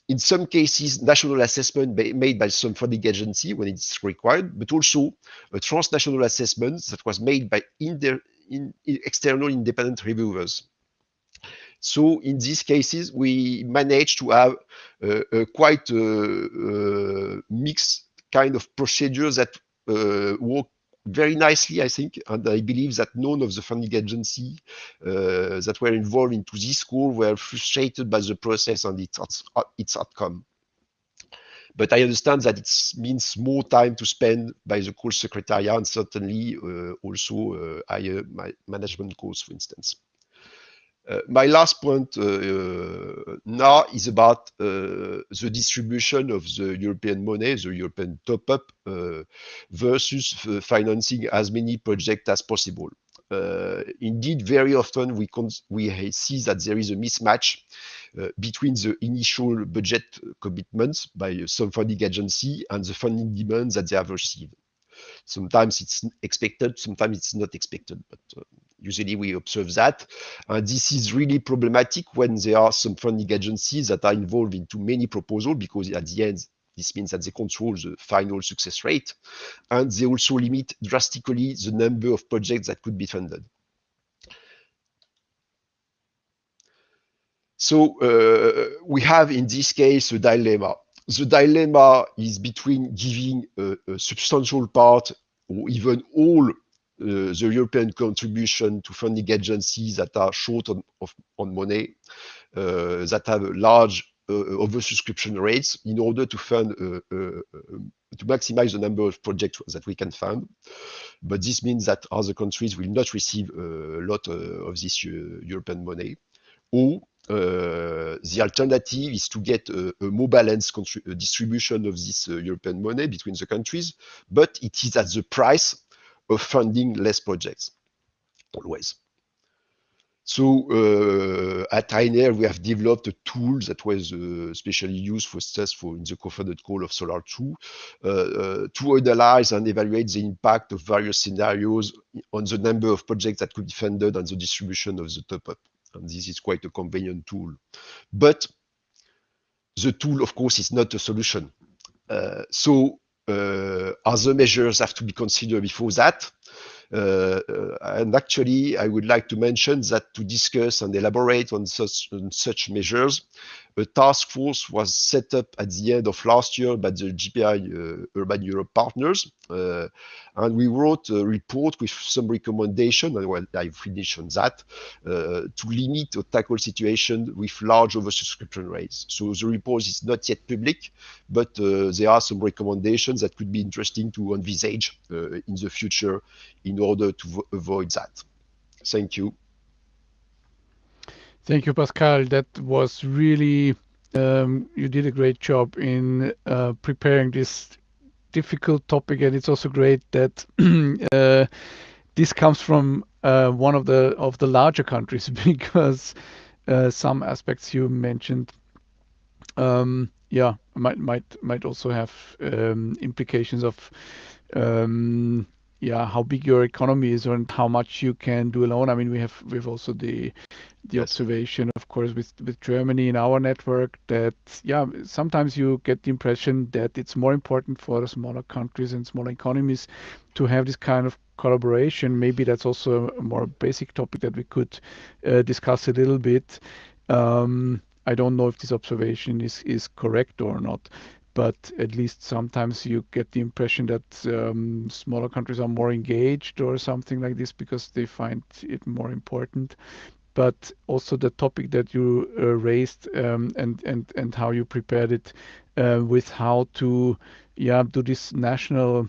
H: In some cases, national assessment made by some funding agency when it's required, but also a transnational assessment that was made by external independent reviewers. So in these cases, we managed to have quite a mixed kind of procedures that work very nicely, I think, and I believe that none of the funding agency that were involved into this call were frustrated by the process and its outcome. But I understand that it means more time to spend by the call secretariat and certainly also higher management costs, for instance. My last point now is about the distribution of the European money, the European top-up, versus financing as many projects as possible. Indeed, very often we see that there is a mismatch between the initial budget commitments by some funding agency and the funding demands that they have received. Sometimes it's expected, sometimes it's not expected, but usually we observe that. And this is really problematic when there are some funding agencies that are involved into many proposals, because at the end, this means that they control the final success rate, and they also limit drastically the number of projects that could be funded. So we have in this case a dilemma. The dilemma is between giving a substantial part or even all the European contribution to funding agencies that are short on money, that have large oversubscription rates, in order to fund to maximize the number of projects that we can fund. But this means that other countries will not receive a lot of this European money. Or the alternative is to get a more balanced distribution of this European money between the countries, but it is at the price of funding less projects, always. So at Rainer, we have developed a tool that was especially used for in the co-funded call of Solar 2 to analyze and evaluate the impact of various scenarios on the number of projects that could be funded and the distribution of the top-up. And this is quite a convenient tool. But the tool, of course, is not a solution. So other measures have to be considered before that. And actually, I would like to mention that to discuss and elaborate on such measures, a task force was set up at the end of last year by the GPI Urban Europe partners. And we wrote a report with some recommendation, and well, I finished on that, to limit or tackle situation with large oversubscription rates. So the report is not yet public, but there are some recommendations that could be interesting to envisage in the future in order to avoid that. Thank you.
A: Thank you, Pascal. That was really, you did a great job in preparing this difficult topic, and it's also great that this comes from one of the larger countries, because some aspects you mentioned, yeah, might also have implications of yeah, how big your economy is and how much you can do alone. I mean, we've also the observation, of course, with Germany in our network, that yeah, sometimes you get the impression that it's more important for smaller countries and smaller economies to have this kind of collaboration. Maybe that's also a more basic topic that we could discuss a little bit. I don't know if this observation is correct or not, but at least sometimes you get the impression that smaller countries are more engaged or something like this because they find it more important. But also the topic that you raised and how you prepared it with how to do this national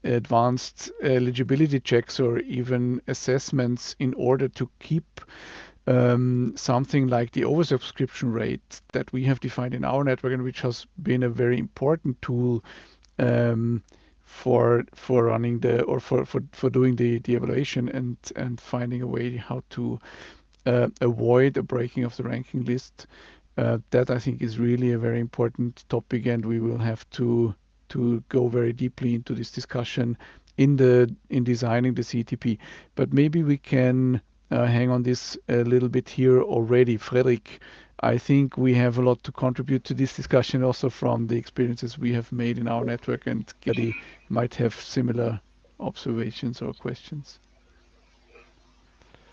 A: advanced eligibility checks or even assessments in order to keep something like the oversubscription rate that we have defined in our network, and which has been a very important tool for running for doing the evaluation and finding a way how to avoid a breaking of the ranking list. That I think is really a very important topic, and we will have to go very deeply into this discussion in designing the CETP. But maybe we can hang on this a little bit here already. Frederick, I think we have a lot to contribute to this discussion also from the experiences we have made in our network, and Gary might have similar observations or questions.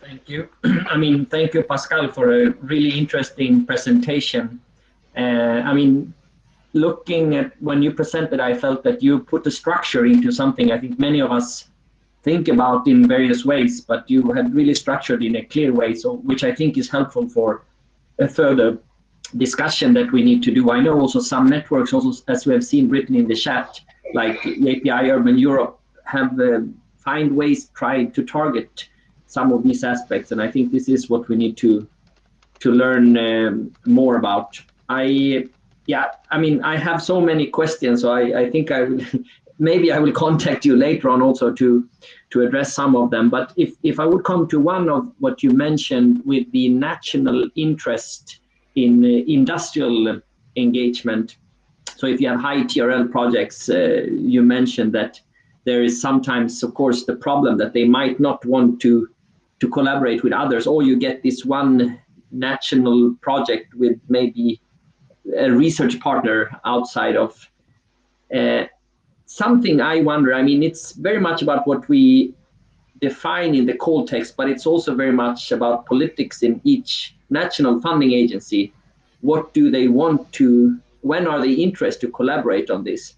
B: Thank you. I mean, thank you, Pascal, for a really interesting presentation. I mean, looking at when you presented, I felt that you put a structure into something I think many of us think about in various ways, but you had really structured in a clear way, so which I think is helpful for a further discussion that we need to do. I know also some networks, also as we have seen written in the chat, like API Urban Europe, have find ways try to target some of these aspects, and I think this is what we need to learn more about. I mean, I have so many questions, so I think I will maybe I will contact you later on also to address some of them. But if I would come to one of what you mentioned with the national interest in industrial engagement. So if you have high TRL projects, you mentioned that there is sometimes, of course, the problem that they might not want to collaborate with others, or you get this one national project with maybe a research partner outside of something. I wonder, I mean, it's very much about what we define in the call text, but it's also very much about politics in each national funding agency. What do they want to, when are they interested to collaborate on this?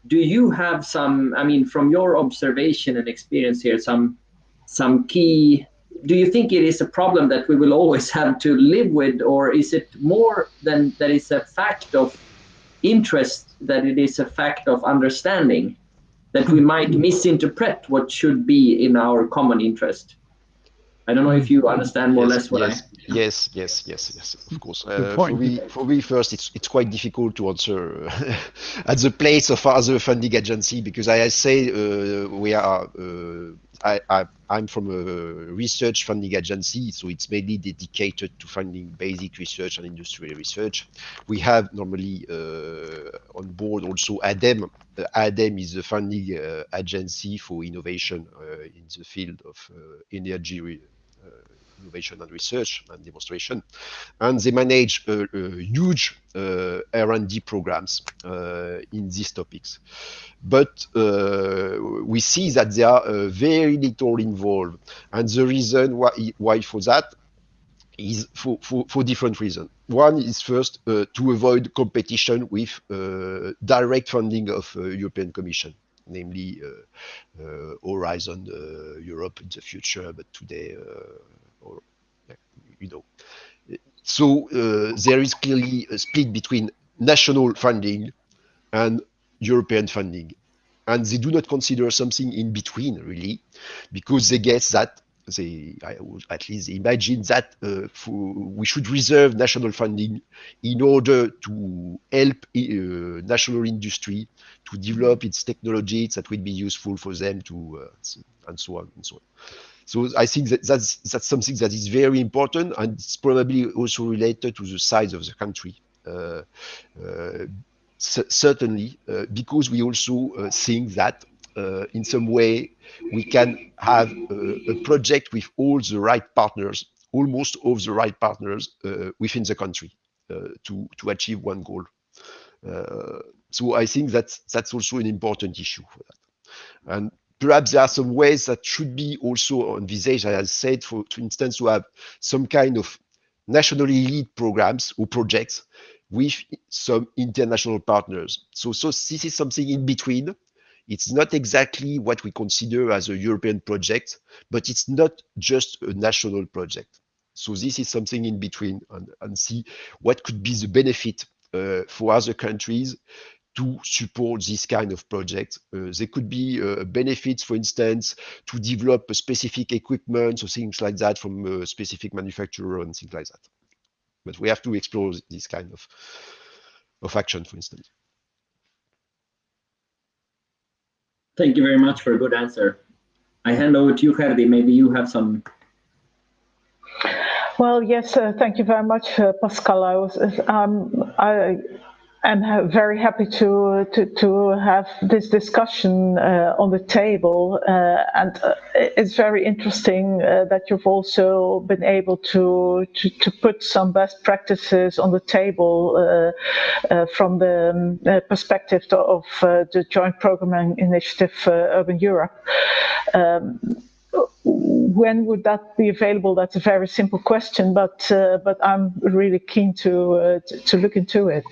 B: Do you have some, I mean, from your observation and experience here, some key, do you think it is a problem that we will always have to live with, or is it more than that it's a fact of interest, that it is a fact of understanding, that we might misinterpret what should be in our common interest? I don't know if you understand more or less what
H: Yes, of course. For me, first, it's quite difficult to answer at the place of other funding agency, because I say we are. I'm from a research funding agency, so it's mainly dedicated to funding basic research and industrial research. We have normally on board also ADEM. ADEM is the funding agency for innovation in the field of energy innovation and research and demonstration, and they manage huge R&D programs in these topics. But we see that they are very little involved, and the reason why for that is for different reasons. One is first to avoid competition with direct funding of European Commission, namely Horizon Europe in the future, but today, you know. So there is clearly a split between national funding and European funding, and they do not consider something in between, really, because they guess that I would at least imagine that we should reserve national funding in order to help national industry to develop its technologies that will be useful for them to and so on and so on. So I think that's something that is very important, and it's probably also related to the size of the country. Certainly, because we also think that in some way we can have a project with all the right partners, almost all the right partners within the country to achieve one goal. So I think that's also an important issue for that. And perhaps there are some ways that should be also envisaged, as I said, for instance, to have some kind of nationally lead programs or projects with some international partners. So this is something in between. It's not exactly what we consider as a European project, but it's not just a national project. So this is something in between, and see what could be the benefit for other countries to support this kind of project. There could be benefits, for instance, to develop a specific equipment or things like that from a specific manufacturer and things like that. But we have to explore this kind of action, for instance.
B: Thank you very much for a good answer. I hand over to you, Gerdi. Maybe you have some.
E: Well, yes, thank you very much, Pascal. I am very happy to have this discussion on the table, and it's very interesting that you've also been able to put some best practices on the table from the perspective of the Joint Programming Initiative Urban Europe. When would that be available? That's a very simple question, but I'm really keen to look into it.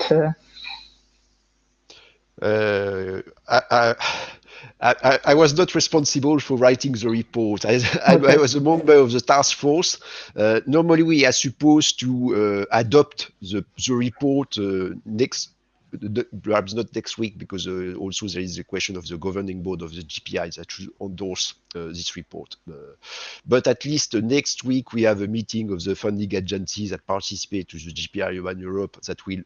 H: I was not responsible for writing the report. I was a member of the task force. Normally, we are supposed to adopt the report perhaps not next week, because also there is the question of the governing board of the GPI that should endorse this report. But at least next week we have a meeting of the funding agencies that participate to the GPI Urban Europe that will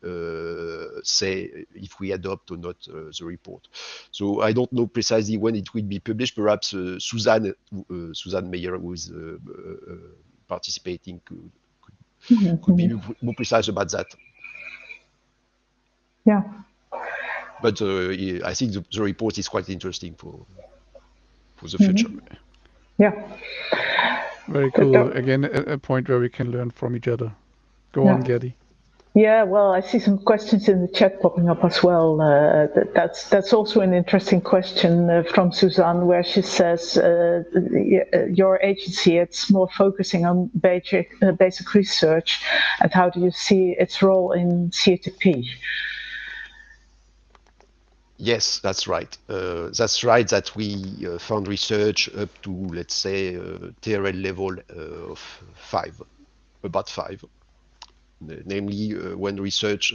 H: say if we adopt or not the report. So I don't know precisely when it will be published. Perhaps Suzanne Meyer, who is participating, could be more precise about that.
E: Yeah.
H: But I think the report is quite interesting for the future.
E: Yeah.
A: Very cool. Again, a point where we can learn from each other. Go on, Gerdi.
E: Yeah, well, I see some questions in the chat popping up as well. That's also an interesting question from Suzanne, where she says your agency, it's more focusing on basic research, and how do you see its role in CETP?
H: Yes, that's right. That's right that we fund research up to, let's say, TRL level of 5, about 5. Namely, when research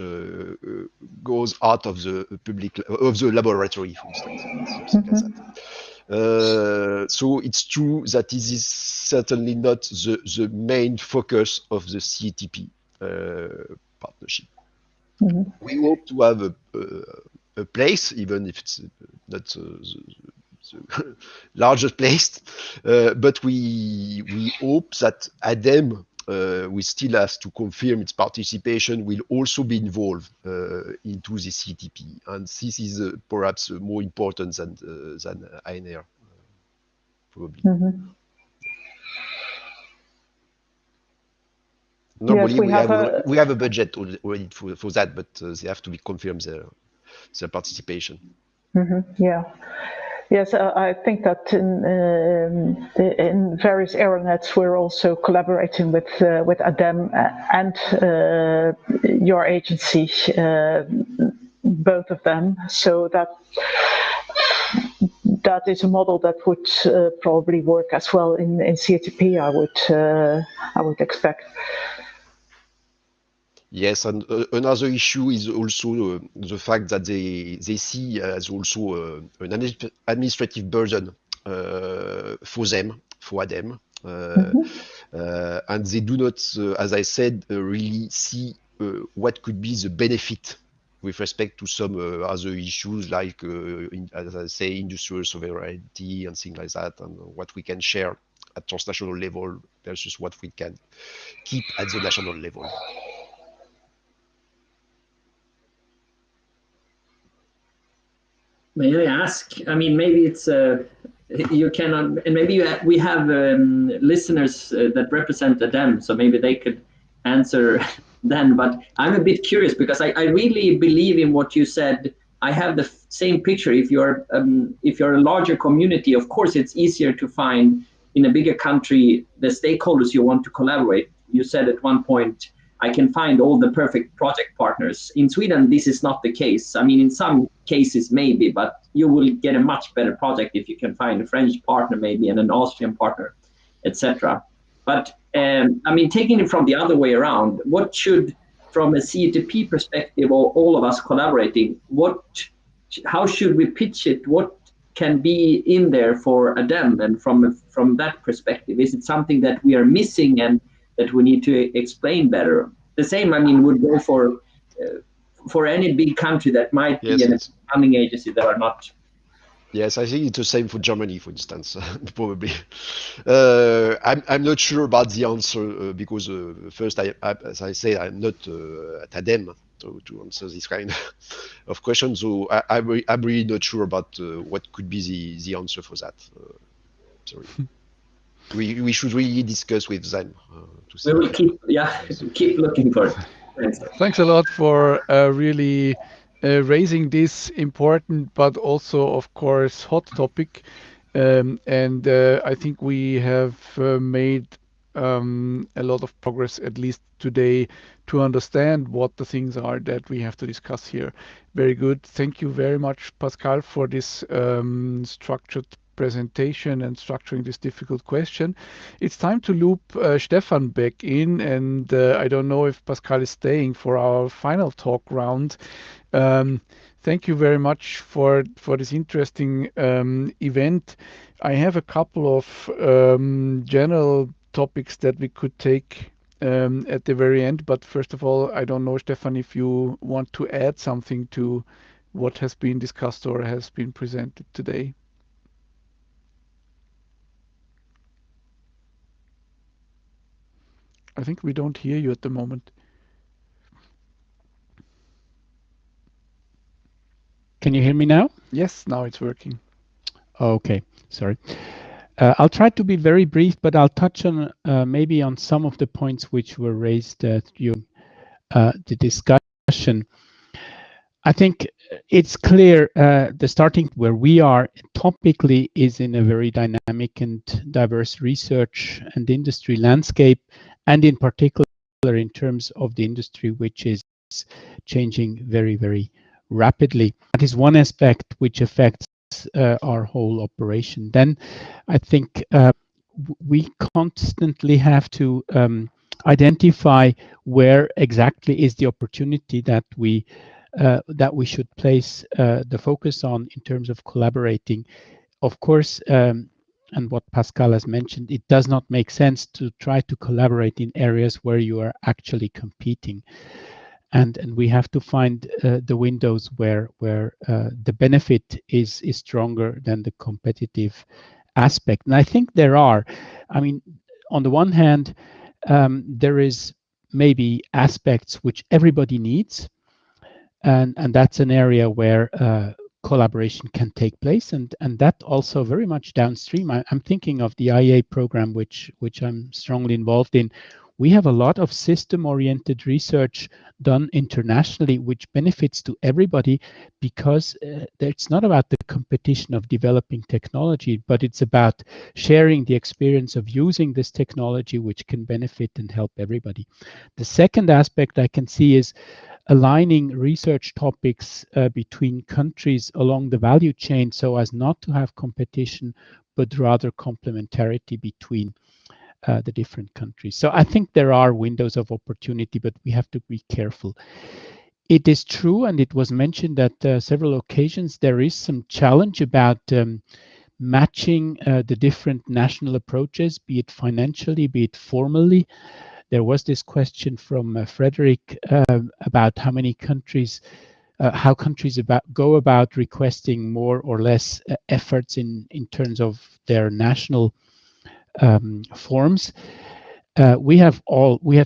H: goes out of the laboratory, for instance, something like that. So it's true that it is certainly not the main focus of the CETP partnership. We hope to have a place, even if it's not the largest place, but we hope that ADEME, we still have to confirm its participation, will also be involved into the CETP, and this is perhaps more important than ANR, probably. Normally, yes, we have a budget already for that, but they have to be confirmed their participation.
E: Yeah. Yes, I think that in various aeronets we're also collaborating with ADEME and your agency, both of them. So that is a model that would probably work as well in CETP. I would expect.
H: Yes, and another issue is also the fact that they see as also an administrative burden for them, for ADEME, and they do not, as I said, really see what could be the benefit with respect to some other issues like, as I say, industrial sovereignty and things like that, and what we can share at transnational level versus what we can keep at the national level.
B: May I ask? I mean, maybe it's you cannot, and maybe we have listeners that represent them, so maybe they could answer then. But I'm a bit curious because I really believe in what you said. I have the same picture. If you're a larger community, of course, it's easier to find in a bigger country the stakeholders you want to collaborate. You said at one point, I can find all the perfect project partners. In Sweden, this is not the case. I mean, in some cases, maybe, but you will get a much better project if you can find a French partner, maybe, and an Austrian partner, etc. But I mean, taking it from the other way around, what should from a CETP perspective, or all of us collaborating, how should we pitch it? What can be in there for ADEM? And from that perspective, is it something that we are missing and that we need to explain better? The same, I mean, would go for any big country that might be an funding agency that are not.
H: Yes, I think it's the same for Germany, for instance, probably. I'm not sure about the answer because first, as I say, I'm not at ADEM to answer this kind of question. So I'm really not sure about what could be the answer for that. Sorry. We should really discuss with them.
B: We will keep looking for it.
A: Thanks a lot for really raising this important but also, of course, hot topic. And I think we have made a lot of progress, at least today, to understand what the things are that we have to discuss here. Very good. Thank you very much, Pascal, for this structured presentation and structuring this difficult question. It's time to loop Stefan back in, and I don't know if Pascal is staying for our final talk round. Thank you very much for this interesting event. I have a couple of general topics that we could take at the very end, but first of all, I don't know, Stefan, if you want to add something to what has been discussed or has been presented today. I think we don't hear you at the moment.
C: Can you hear me now?
A: Yes, now it's working.
C: Okay, sorry. I'll try to be very brief, but I'll touch on maybe on some of the points which were raised during the discussion. I think it's clear the starting where we are topically is in a very dynamic and diverse research and industry landscape, and in particular in terms of the industry, which is changing very, very rapidly. That is one aspect which affects our whole operation. Then I think we constantly have to identify where exactly is the opportunity that we should place the focus on in terms of collaborating. Of course, and what Pascal has mentioned, it does not make sense to try to collaborate in areas where you are actually competing. And we have to find the windows where the benefit is stronger than the competitive aspect. And I think there are. I mean, on the one hand, there is maybe aspects which everybody needs, and that's an area where collaboration can take place, and that also very much downstream. I'm thinking of the IA program, which I'm strongly involved in. We have a lot of system-oriented research done internationally, which benefits to everybody, because it's not about the competition of developing technology, but it's about sharing the experience of using this technology, which can benefit and help everybody. The second aspect I can see is aligning research topics between countries along the value chain so as not to have competition, but rather complementarity between the different countries. So I think there are windows of opportunity, but we have to be careful. It is true, and it was mentioned at several occasions, there is some challenge about matching the different national approaches, be it financially, be it formally. There was this question from Frederick about how many countries, how countries go about requesting more or less efforts in terms of their national forms. We have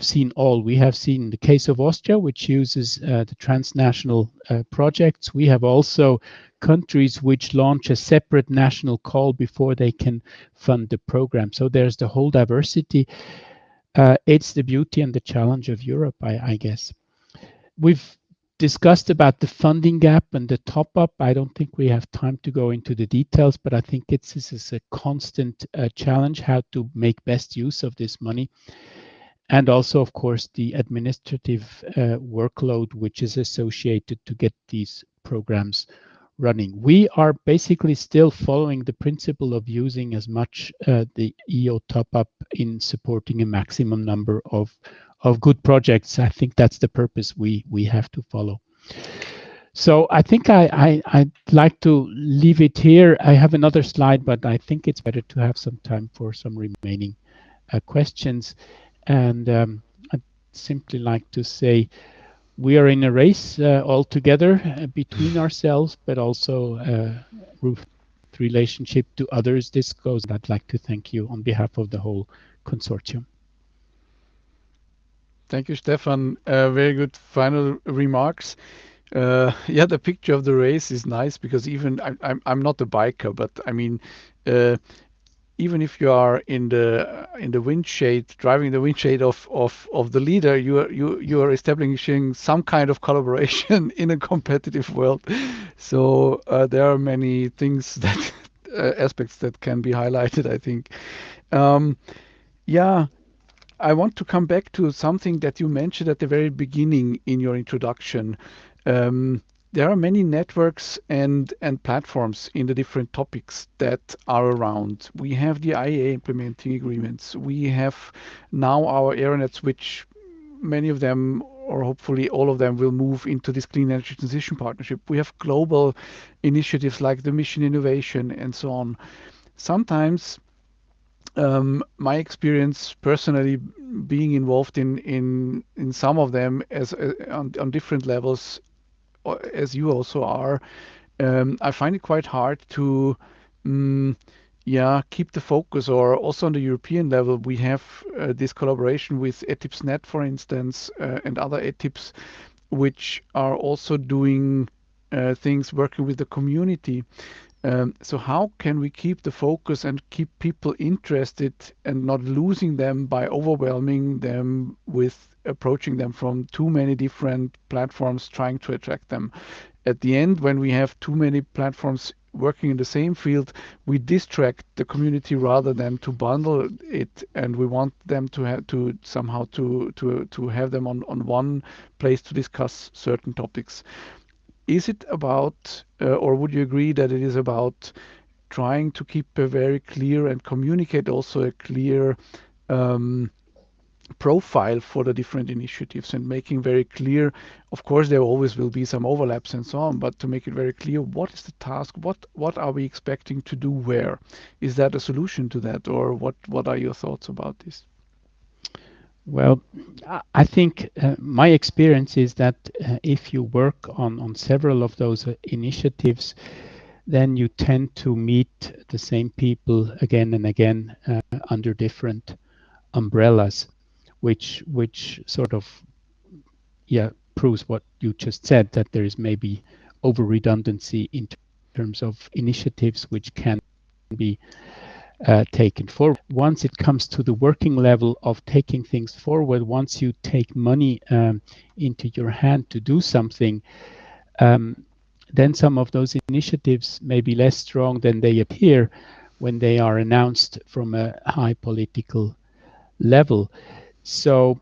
C: seen the case of Austria, which uses the transnational projects. We have also countries which launch a separate national call before they can fund the program. So there's the whole diversity. It's the beauty and the challenge of Europe, I guess. We've discussed about the funding gap and the top up. I don't think we have time to go into the details, but I think this is a constant challenge, how to make best use of this money. And also, of course, the administrative workload, which is associated to get these programs running. We are basically still following the principle of using as much the EO top up in supporting a maximum number of good projects. I think that's the purpose we have to follow. So I think I'd like to leave it here. I have another slide, but I think it's better to have some time for some remaining questions. And I'd simply like to say we are in a race all together between ourselves, but also with relationship to others. This goes. I'd like to thank you on behalf of the whole consortium.
A: Thank you, Stefan. Very good final remarks. Yeah, the picture of the race is nice because even I'm not a biker, but I mean, even if you are in the wind shade, driving the wind shade of the leader, you are establishing some kind of collaboration in a competitive world. So there are many things that aspects that can be highlighted, I think. Yeah, I want to come back to something that you mentioned at the very beginning in your introduction. There are many networks and platforms in the different topics that are around. We have the IEA implementing agreements. We have now our AeroNets, which many of them, or hopefully all of them, will move into this clean energy transition partnership. We have global initiatives like the Mission Innovation and so on. Sometimes my experience personally being involved in some of them as on different levels as you also are, I find it quite hard to yeah, keep the focus. Or also on the European level, we have this collaboration with ETIPS.net, for instance, and other ETIPs, which are also doing things working with the community. So how can we keep the focus and keep people interested and not losing them by overwhelming them with approaching them from too many different platforms, trying to attract them? At the end, when we have too many platforms working in the same field, we distract the community rather than to bundle it, and we want them to have to somehow to have them on one place to discuss certain topics. Is it about, or would you agree that it is about trying to keep a very clear and communicate also a clear profile for the different initiatives and making very clear, of course, there always will be some overlaps and so on, but to make it very clear, what is the task? What are we expecting to do where? Is that a solution to that, or what are your thoughts about this?
C: Well, I think my experience is that if you work on several of those initiatives, then you tend to meet the same people again and again under different umbrellas, which sort of proves what you just said, that there is maybe over redundancy in terms of initiatives which can be taken forward. Once it comes to the working level of taking things forward, once you take money into your hand to do something, then some of those initiatives may be less strong than they appear when they are announced from a high political level. So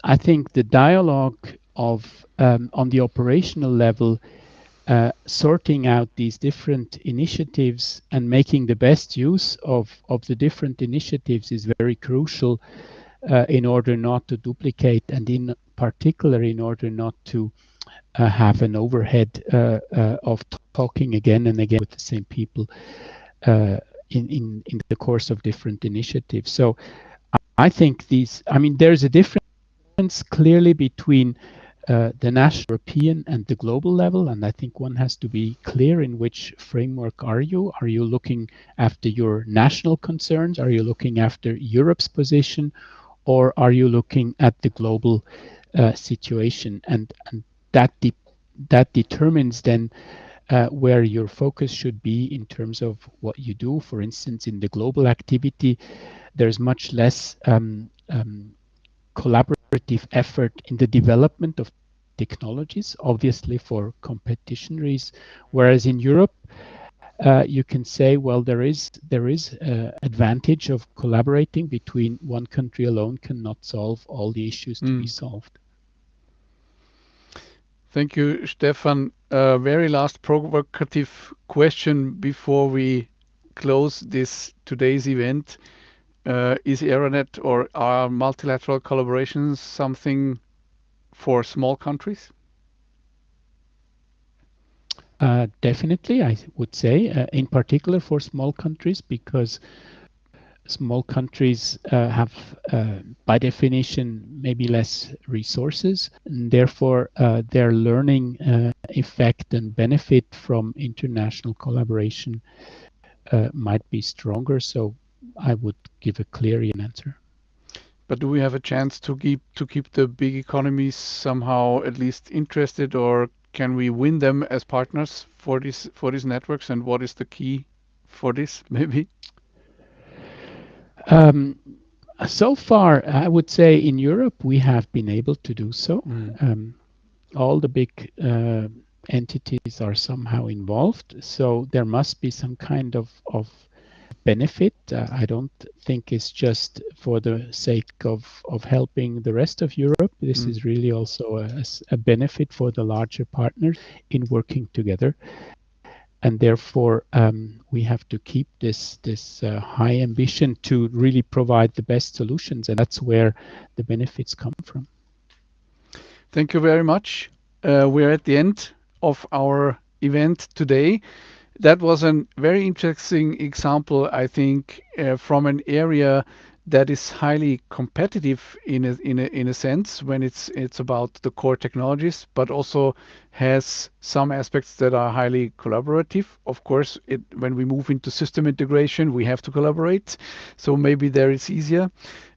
C: I think the dialogue of on the operational level, sorting out these different initiatives and making the best use of the different initiatives is very crucial in order not to duplicate, and in particular in order not to have an overhead of talking again and again with the same people in the course of different initiatives. So I think there's a difference clearly between the national, European, and the global level, and I think one has to be clear in which framework are you? Are you looking after your national concerns? Are you looking after Europe's position, or are you looking at the global situation? And that determines then where your focus should be in terms of what you do. For instance, in the global activity, there's much less collaborative effort in the development of technologies, obviously for competition reasons, whereas in Europe you can say, well, there is advantage of collaborating between one country alone cannot solve all the issues to be solved.
A: Thank you, Stefan. Very last provocative question before we close this today's event. is Aeronet or are multilateral collaborations something for small countries?
C: Definitely, I would say, in particular for small countries, because small countries have, by definition, maybe less resources, and therefore their learning effect and benefit from international collaboration might be stronger. So I would give a clear answer.
A: But do we have a chance to keep the big economies somehow at least interested, or can we win them as partners for these networks? And what is the key for this, maybe?
C: So far, I would say in Europe we have been able to do so. All the big entities are somehow involved, so there must be some kind of benefit. I don't think it's just for the sake of helping the rest of Europe. This is really also a benefit for the larger partners in working together. And therefore, we have to keep this high ambition to really provide the best solutions, and that's where the benefits come from.
A: Thank you very much. We're at the end of our event today. That was a very interesting example, I think, from an area that is highly competitive in a sense when it's about the core technologies, but also has some aspects that are highly collaborative. Of course, when we move into system integration, we have to collaborate, so maybe there it's easier.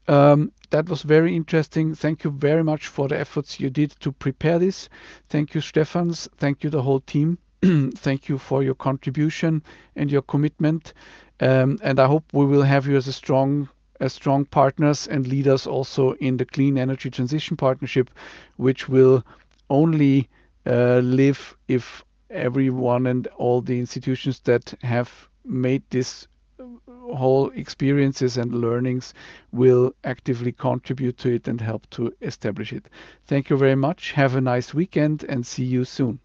A: That was very interesting. Thank you very much for the efforts you did to prepare this. Thank you, Stefans. Thank you, the whole team. Thank you for your contribution and your commitment. And I hope we will have you as strong partners and leaders also in the Clean Energy Transition Partnership, which will only live if everyone and all the institutions that have made this whole experiences and learnings will actively contribute to it and help to establish it. Thank you very much. Have a nice weekend and see you soon.